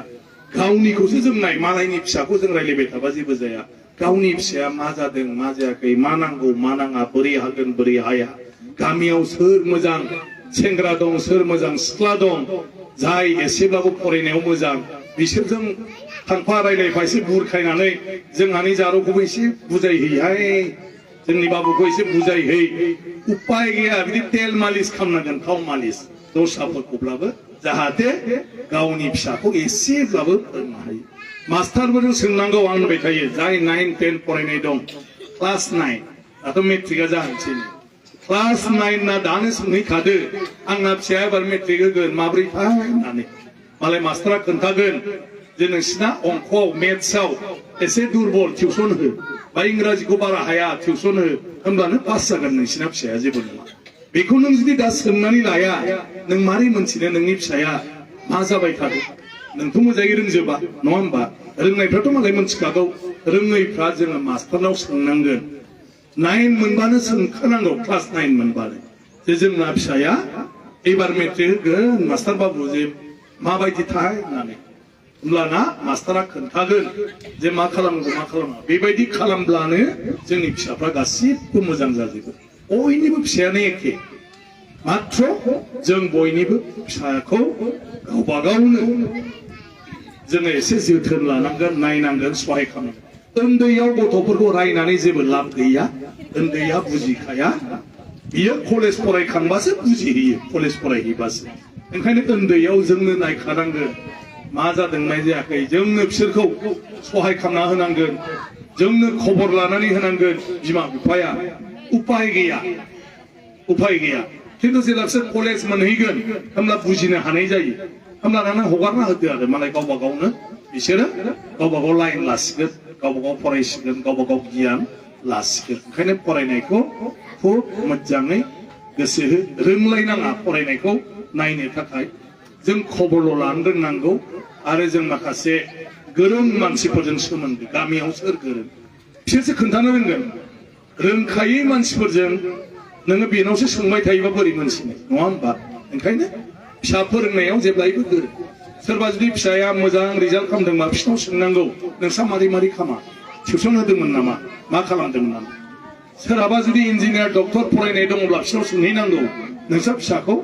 गावनिखौसो जों नाय मालायनि फिसाखौ जों रायलायबाय थाबा जेबो जाया गावनि फिसाया मा जादों मा जायाखै मा नांगौ मा नाङा बोरै हागोन बोरै हाया गामियाव सोर मोजां सेंग्रा दं सोर मोजां सिख्ला दं जाय एसेब्लाबो फरायनायाव मोजां बिसोरजों थांफा रायलायफा एसे बुरखायनानै जोंहानि जारौखौबो एसे बुजायहैहाय जोंनि बाबुखौ एसे बुजायहै उपाय गैया बिदि तेल मालिस खालामनांगोन थाव मालिस दस्राफोरखौब्लाबो जाहाथे गावनि फिसाखौ एसेब्लाबो फोरोंनो हायो मास्टारफोरजों सोंनांगौ आं होनबाय थायो जाय 9-10 फरायनाय दं क्लास 9 दाथ' मेट्रिकआ जाहांसै क्लास 9 ना दानो सोंहैखादो आंना फिसाया एबार मेट्रिक होगोन माब्रैथाय होननानै मालाय मास्टारा खोन्थागोन जे नोंसिना अंकआव मेथ्सआव एसे दुर्बल टिउसन हो बा इंराजिखौ बारा हाया टिउसन हो होमब्लानो पास जागोन नोंसिना फिसाया जेबो नङा बेखौ नों जुदि दा सोंनानै लाया नों मारै मोनथिनो नोंनि फिसाया मा जाबाय थादों नोंथ' मोजाङै रोंजोबा नङा होमबा रोंनायफ्राथ' मालाय मोनथिखागौ रोङैफ्रा जोङो मास्टारनाव सोंनांगोन 9 मोनबानो सोंखानांगौ क्लास 9 मोनबानो जे जोंना फिसाया एबार मेट्रिक होगोन मास्टार बाबु जे माबायदिथाय होननानै होमब्लाना मास्टारा खोन्थागोन जे मा खालामनांगौ मा खालामनांगौ बेबायदि खालामब्लानो जोंनि फिसाफ्रा गासिबो मोजां जाजोबो बयनिबो फिसायानो एखे मात्र जों बयनिबो फिसाखौ गावबा गावनो जोङो एसे जोथोन लानांगोन नायनांगोन सहाय खालामनांगोन उन्दैयाव गथ'फोरखौ रायनानै जेबो लाब गैया उन्दैया बुजिखाया बियो कलेज फरायखांबासो बुजिहैयो कलेज फरायहैबासो ओंखायनो उन्दैयाव जोंनो नायखानांगोन मा जादों मा जायाखै जोंनो बिसोरखौ सहाय खालामना होनांगोन जोंनो खबर लानानै होनांगोन बिमा बिफाया उपाय गैया खिन्थु जेब्ला बिसोर कलेज मोनहैगोन होमब्ला बुजिनो हानाय जायो होमब्लाना हगारना होदो आरो मालाय गावबा गावनो बिसोरो गावबा गाव लाइन लासिगोन गावबा गाव फरायसिगोन गावबा गाव गियान लासिगोन ओंखायनो फरायनायखौ खुब मोजाङै गोसो हो रोंलायनाङा फरायनायखौ नायनो थाखाय जों खबरल' लानो रोंनांगौ आरो जों माखासे गोरों मानसिफोरजों सोमोन्दो गामियाव सोर गोरों बिसोरसो खोन्थानो रोंगोन रोंखायै मानसिफोरजों नोङो बेनावसो सोंबाय थायोबा बोरै मोनसिनो नङा होमबा ओंखायनो फिसा फोरोंनायाव जेब्लायबो गोरों सोरबा जुदि फिसाया मोजां रिजाल्ट खालामदोंबा बिसोरनाव सोंनांगौ नोंस्रा मारै खामा टिउसन होदोंमोन नामा मा खालामदोंमोन नामा सोरहाबा जुदि इन्जिनियार डक्टर फरायनाय दङब्ला बिसोरनाव सोंहैनांगौ नोंस्रा फिसाखौ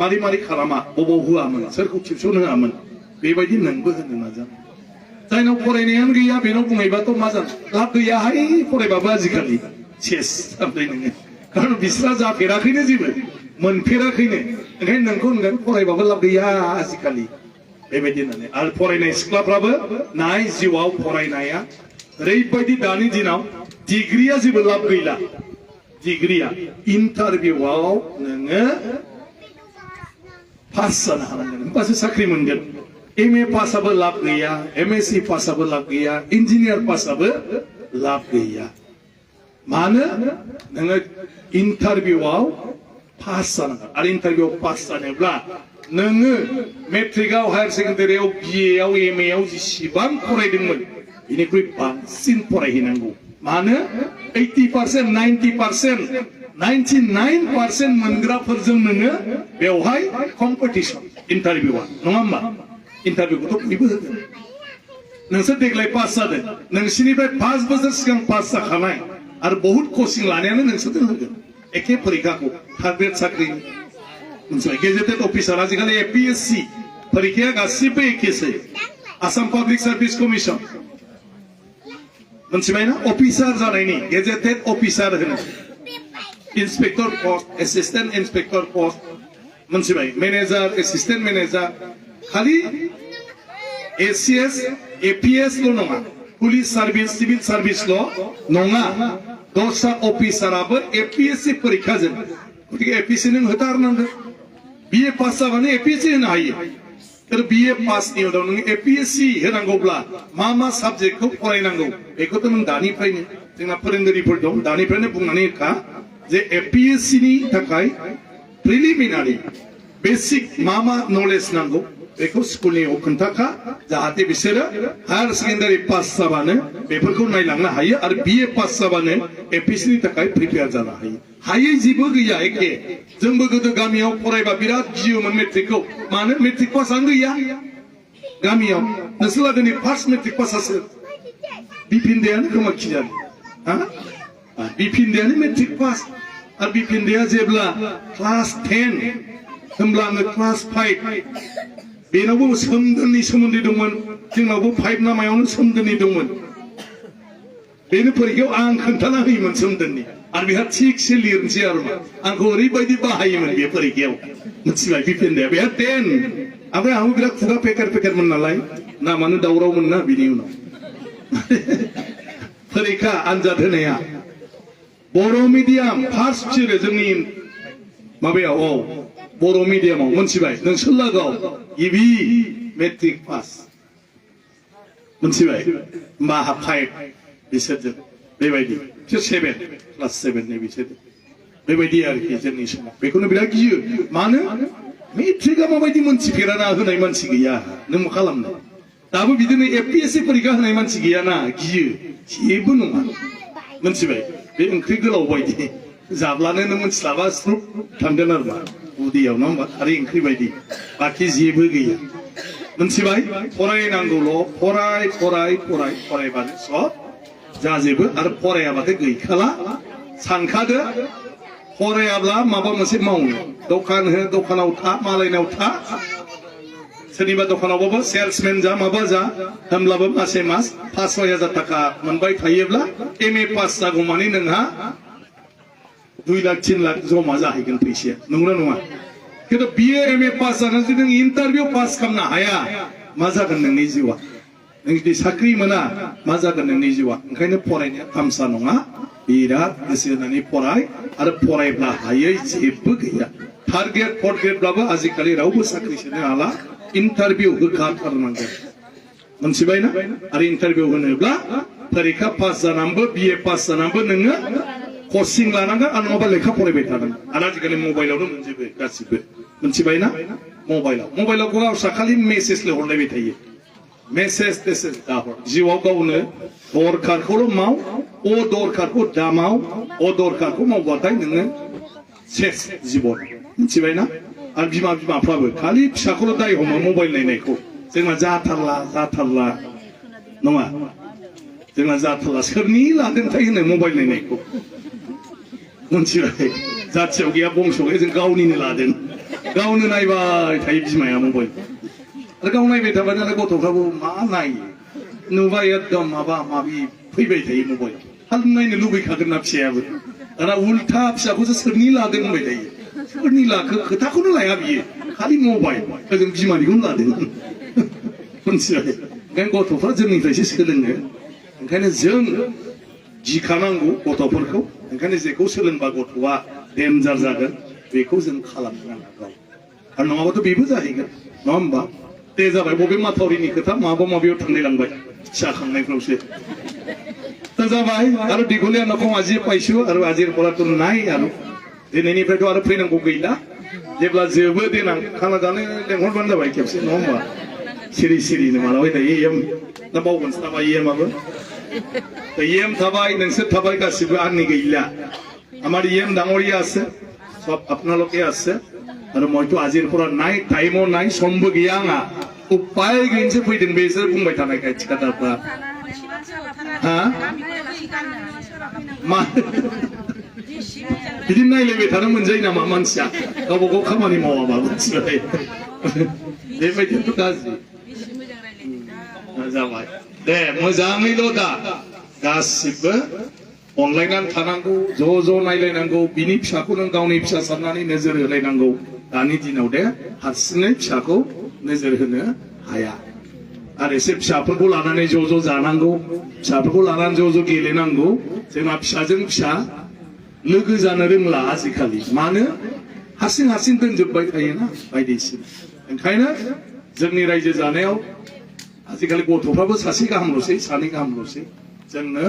मारै खालामा बबाव होआमोन सोरखौ टिउसन होआमोन बेबायदि नोंबो होनो नाजा जायनाव फरायनायानो गैया बेनाव बुंहैबाथ' मा जानो लाब गैयाहाय फरायबाबो आजिखालि सेस जाबाय नोङो खारन बिस्रा जाफेराखैनो जेबो मोनफेराखैनो ओंखायनो नोंखौ होनगोन फरायबाबो लाब गैया आजिखालि बेबायदि होननानै आरो फरायनाय सिख्लाफ्राबो नाय जिउआव फरायनाया ओरैबायदि दानि दिनाव डिग्रीया जेबो लाब गैला डिग्रीया इन्टारभिउआव नोङो पास जानो हानांगोन होमबासो साख्रि मोनगोन एमए पासआबो लाब गैया एमएससी पासआबो लाब गैया इन्जिनियार पासआबो लाब गैया मानो नोङो इन्टारभिउआव पास जानांगोन आरो इन्टारभिउआव पास जानोब्ला नोङो मेट्रिकआव हायार सेकेन्डारियाव बिएआव एमएआव जेसेबां फरायदोंमोन बेनिख्रुइ बांसिन फरायहैनांगौ मानो 80% 90% 99% मोनग्राफोरजों नोङो बेवहाय कम्पिटिशन इन्टारभिउआ नङा होमबा इन्टारभिउखौथ' बयबो होगोन नोंसोर देग्लाय पास जादों नोंसिनिफ्राय 5 बोसोर सिगां पास जाखानाय आरो बहुत कचिं लानायानो नोंसोरजों होगोन एखे परीक्षाखौ थार्ड ग्रेड साख्रि मोनसे गेजेटेड अफिसार आजिखालि एपीएससी परीक्षाया गासिबो एखेसै आसाम पाब्लिक सार्भिस कमिशन मोनथिबायना अफिसार जानायनि गेजेटेड अफिसार होनो inspector post assistant inspector post मोनथिबाय मैनेजर एसिस्टेंट मैनेजर खालि एसीएस एपीएस ल' नङा पुलिस सार्भिस सिविल सार्भिस ल' नङा दस्रा अफिसाराबो एपीएससी परीक्षाजों गतिके एपीएससी नों होथारनांगोन बीए पास जाबानो एपीएससी होनो हायो आरो बीए पासनि उनाव नों एपीएससी होनांगौब्ला मा साबजेक्टखौ फरायनांगौ बेखौथ' नों दानिफ्रायनो जोंना फोरोंगिरिफोर दं दानिफ्रायनो बुंनानै होखा जे एपीएससी नि थाखाय प्रिलिमिनारि बेसिक मा नलेज नांगौ बेखौ स्कुलनि खोन्थाखा जाहाथे बिसोरो हायार सेकेन्डारि पास जाबानो बेफोरखौ नायलांनो हायो आरो बीए पास जाबानो एपीएससी नि थाखाय प्रिपेयार जानो हायो हायै जेबो गैया एखे जोंबो गोदो गामियाव फरायबा बिराद गियोमोन मेट्रिकखौ मानो मेट्रिक पासआनो गैया गामियाव नोंसोर लागोनि फार्स्ट मेट्रिक पासआसो बिपिनदायानो खोमा खिजानो हा बिपिनदायानो मेट्रिक पास आरो बिपिनदाया जेब्ला क्लास 10 होमब्ला आङो क्लास 5 बेनावबो सोमदोननि सोमोन्दै दंमोन जोंनावबो 5 नामायावनो सोमदोननि दंमोन बेनो परीक्षायाव आं खोन्थाना होयोमोन सोमदोननि आरो बेहा थिगसे लिरनोसै आरो आंखौ ओरैबायदि बाहायोमोन बे परीक्षायाव मोनथिबाय बिपिनदाया बेहा 10 ओमफ्राय आंबो बिराद खुगा पेकार नालाय नामानो दावरावमोन ना बिनि उनाव परीक्षा आनजाद होनाया बर' मिडियाम फार्स्ट बिसोरो जोंनि माबायाव बर' मिडियामाव मोनथिबाय नोंसोर लागोआव गिबि मेट्रिक पास मोनथिबाय मा 5 बिसोरजों बेबायदि बिसोर 7 क्लास 7 नि बिसोर बेबायदि आरोखि जोंनि समाव बेखौनो बिराद गियो मानो मेट्रिकआ माबायदि मोनथिफेराना होनाय मानसि गैया नों मा खालामनो दाबो बिदिनो एपीएससी परीक्षा होनाय मानसि गैयाना गियो जेबो नङा मोनथिबाय बे ओंख्रि गोलाव बायदि जाब्लानो नों मोनथिलाबा स्रुप थांगोन आरो मा उदैयाव नङा होमबा खारै ओंख्रि बायदि बाखि जेबो गैया मोनथिबाय फरायनांगौल' फरायबानो सब जाजोबो आरो फरायाबाथाय गैखाला सानखादो फरायाब्ला माबा मोनसे मावनो दखान हो दखानाव था मालायनाव था सोरनिबा दखानावबाबो सेल्समेन जा माबा जा होमब्लाबो मासे मास 5-6,000 थाखा मोनबाय थायोब्ला एमए पास जागौ माने नोंहा 2 लाख 3 लाख जमा जाहैगोन फैसाया नंगौना नङा खिन्थु बीए एमए पास जानानै जुदि नों इन्टारभिउ पास खालामनो हाया मा जागोन नोंनि जिउआ नों जुदि साख्रि मोना मा जागोन नोंनि जिउआ ओंखायनो फरायनाया थामसा नङा बिराद गोसो होनानै फराय आरो फरायब्ला हायै जेबो गैया थार्ड ग्रेड फोर्थ ग्रेडब्लाबो आजिखालि रावबो साख्रि सोनो हाला इन्टारभिउ होखाथारनांगोन मोनथिबाय ना आरो इन्टारभिउ होनोब्ला परीक्षा पास जानानैबो बीए पास जानानैबो नोङो कचिं लानांगोन आरो नङाबा लेखा फरायबाय थानांगोन आरो आजिखालि मबाइलावनो मोनजोबो गासिबो मोनथिबाय ना मबाइलाव गावसा खालि मेसेजल' हरलायबाय थायो मेसेज दाहर जिउआव गावनो दरखारखौल' माव दरखारखौ दामाव दरखारखौ मावबाथाय नोङो सेस जिबन मोनथिबाय ना आरो बिमाफ्राबो खालि फिसाखौल' दाय हमो मबाइल नायनायखौ जोंना जाथारला नङा जोंना जाथारला सोरनि लादोंथाय होनो मबाइल नायनायखौ मोनथिबाय जाथियाव गैया बंस' गैया जों गावनिनो लादों गावनो नायबाय थायो बिमाया मबाइल आरो गाव नायबाय थाबाय नालाय गथ'फ्राबो मा नायो नुबाय एकदम माबा माबि फैबाय थायो मबाइल हाल नायनो लुबैखागोन ना फिसायाबो दाना उल्था फिसाखौसो सोरनि लादों होनबाय थायो सोरनि लाखो खोथाखौनो लाया बियो खालि मबाइल जों बिमानिखौनो लादों मोनथिबाय ओंखायनो गथ'फ्रा जोंनिफ्रायसो सोलोङो ओंखायनो जों गिखानांगौ गथ'फोरखौ ओंखायनो जेखौ सोलोंबा गथ'आ डेन्जार जागोन बेखौ जों खालामनो नांगौ आरो नङाबाथ' बेबो जाहैगोन नङा होमबा दे जाबाय बबे माथावरिनि खोथा माबा माबियाव थांलायलांबाय फिसा खांनायफ्रावसो दा जाबाय आरो दिघलिया नखौ आजि पाइছো आरो आजिर पराथ' नाय आरो दिनैनिफ्रायथ' आरो फैनांगौ गैला जेब्ला जोबो देनां खाना जानो लेंहरबानो जाबाय खेबसे नङा होमबा सिरि सिरिनो मालाबाय थायो एम दा बावगोनसो नामा एमाबो एम थाबाय नोंसोर थाबाय गासिबो आंनि गैला আমার এম ডাঙরিয়া আছে সব আপনালোকে আছে আর মইতো আজির পর নাই টাইমও নাই সম্ভব গিয়া আঙা উপায় গেছে ফैदों बेसोर बुंबाय थानायखाय थिकादारफ्रा হ্যাঁ मा बिदि नायलायबाय थानो मोनजायो नामा मानसिया गावबा गाव खामानि मावाबा मिथिबाय बेबायदिथ' गाज्रि जाबाय दे मोजाङैल' दा गासिबो अनलायनानै थानांगौ ज' ज' नायलायनांगौ बिनि फिसाखौ नों गावनि फिसा साननानै नोजोर होलायनांगौ दानि दिनाव दे हारसिङै फिसाखौ नोजोर होनो हाया आरो एसे फिसाफोरखौ लानानै ज' ज' जानांगौ फिसाफोरखौ लानानै ज' ज' गेलेनांगौ जोंना फिसाजों फिसा लोगो जानो रोंला आजिखालि मानो हारसिं हारसिं दोनजोबबाय थायोना बायदिसिना ओंखायनो जोंनि रायजो जानायाव आजिखालि गथ'फ्राबो सासे गाहामल'सै सानै गाहामल'सै जोंनो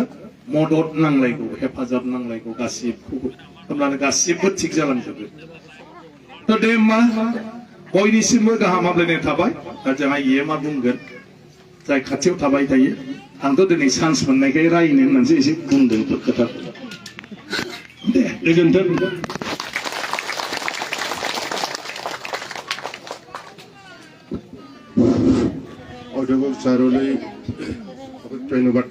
मदद नांलायगौ हेफाजाब नांलायगौ गासिबखौबो होमब्लानो गासिबो थिग जालांजोबो थ' दे होमबा बयनिसिमबो गाहाम हामलायनाय थाबाय दा जोंहा मा बुंगोन जाय खाथियाव थाबाय थायो आंथ' दिनै चान्स मोननायखाय रायनो होननानैसो एसे बुंदों खोथाखौ दे गोजोन्थों অধ্যাপক স্যারলৈ ধন্যবাদ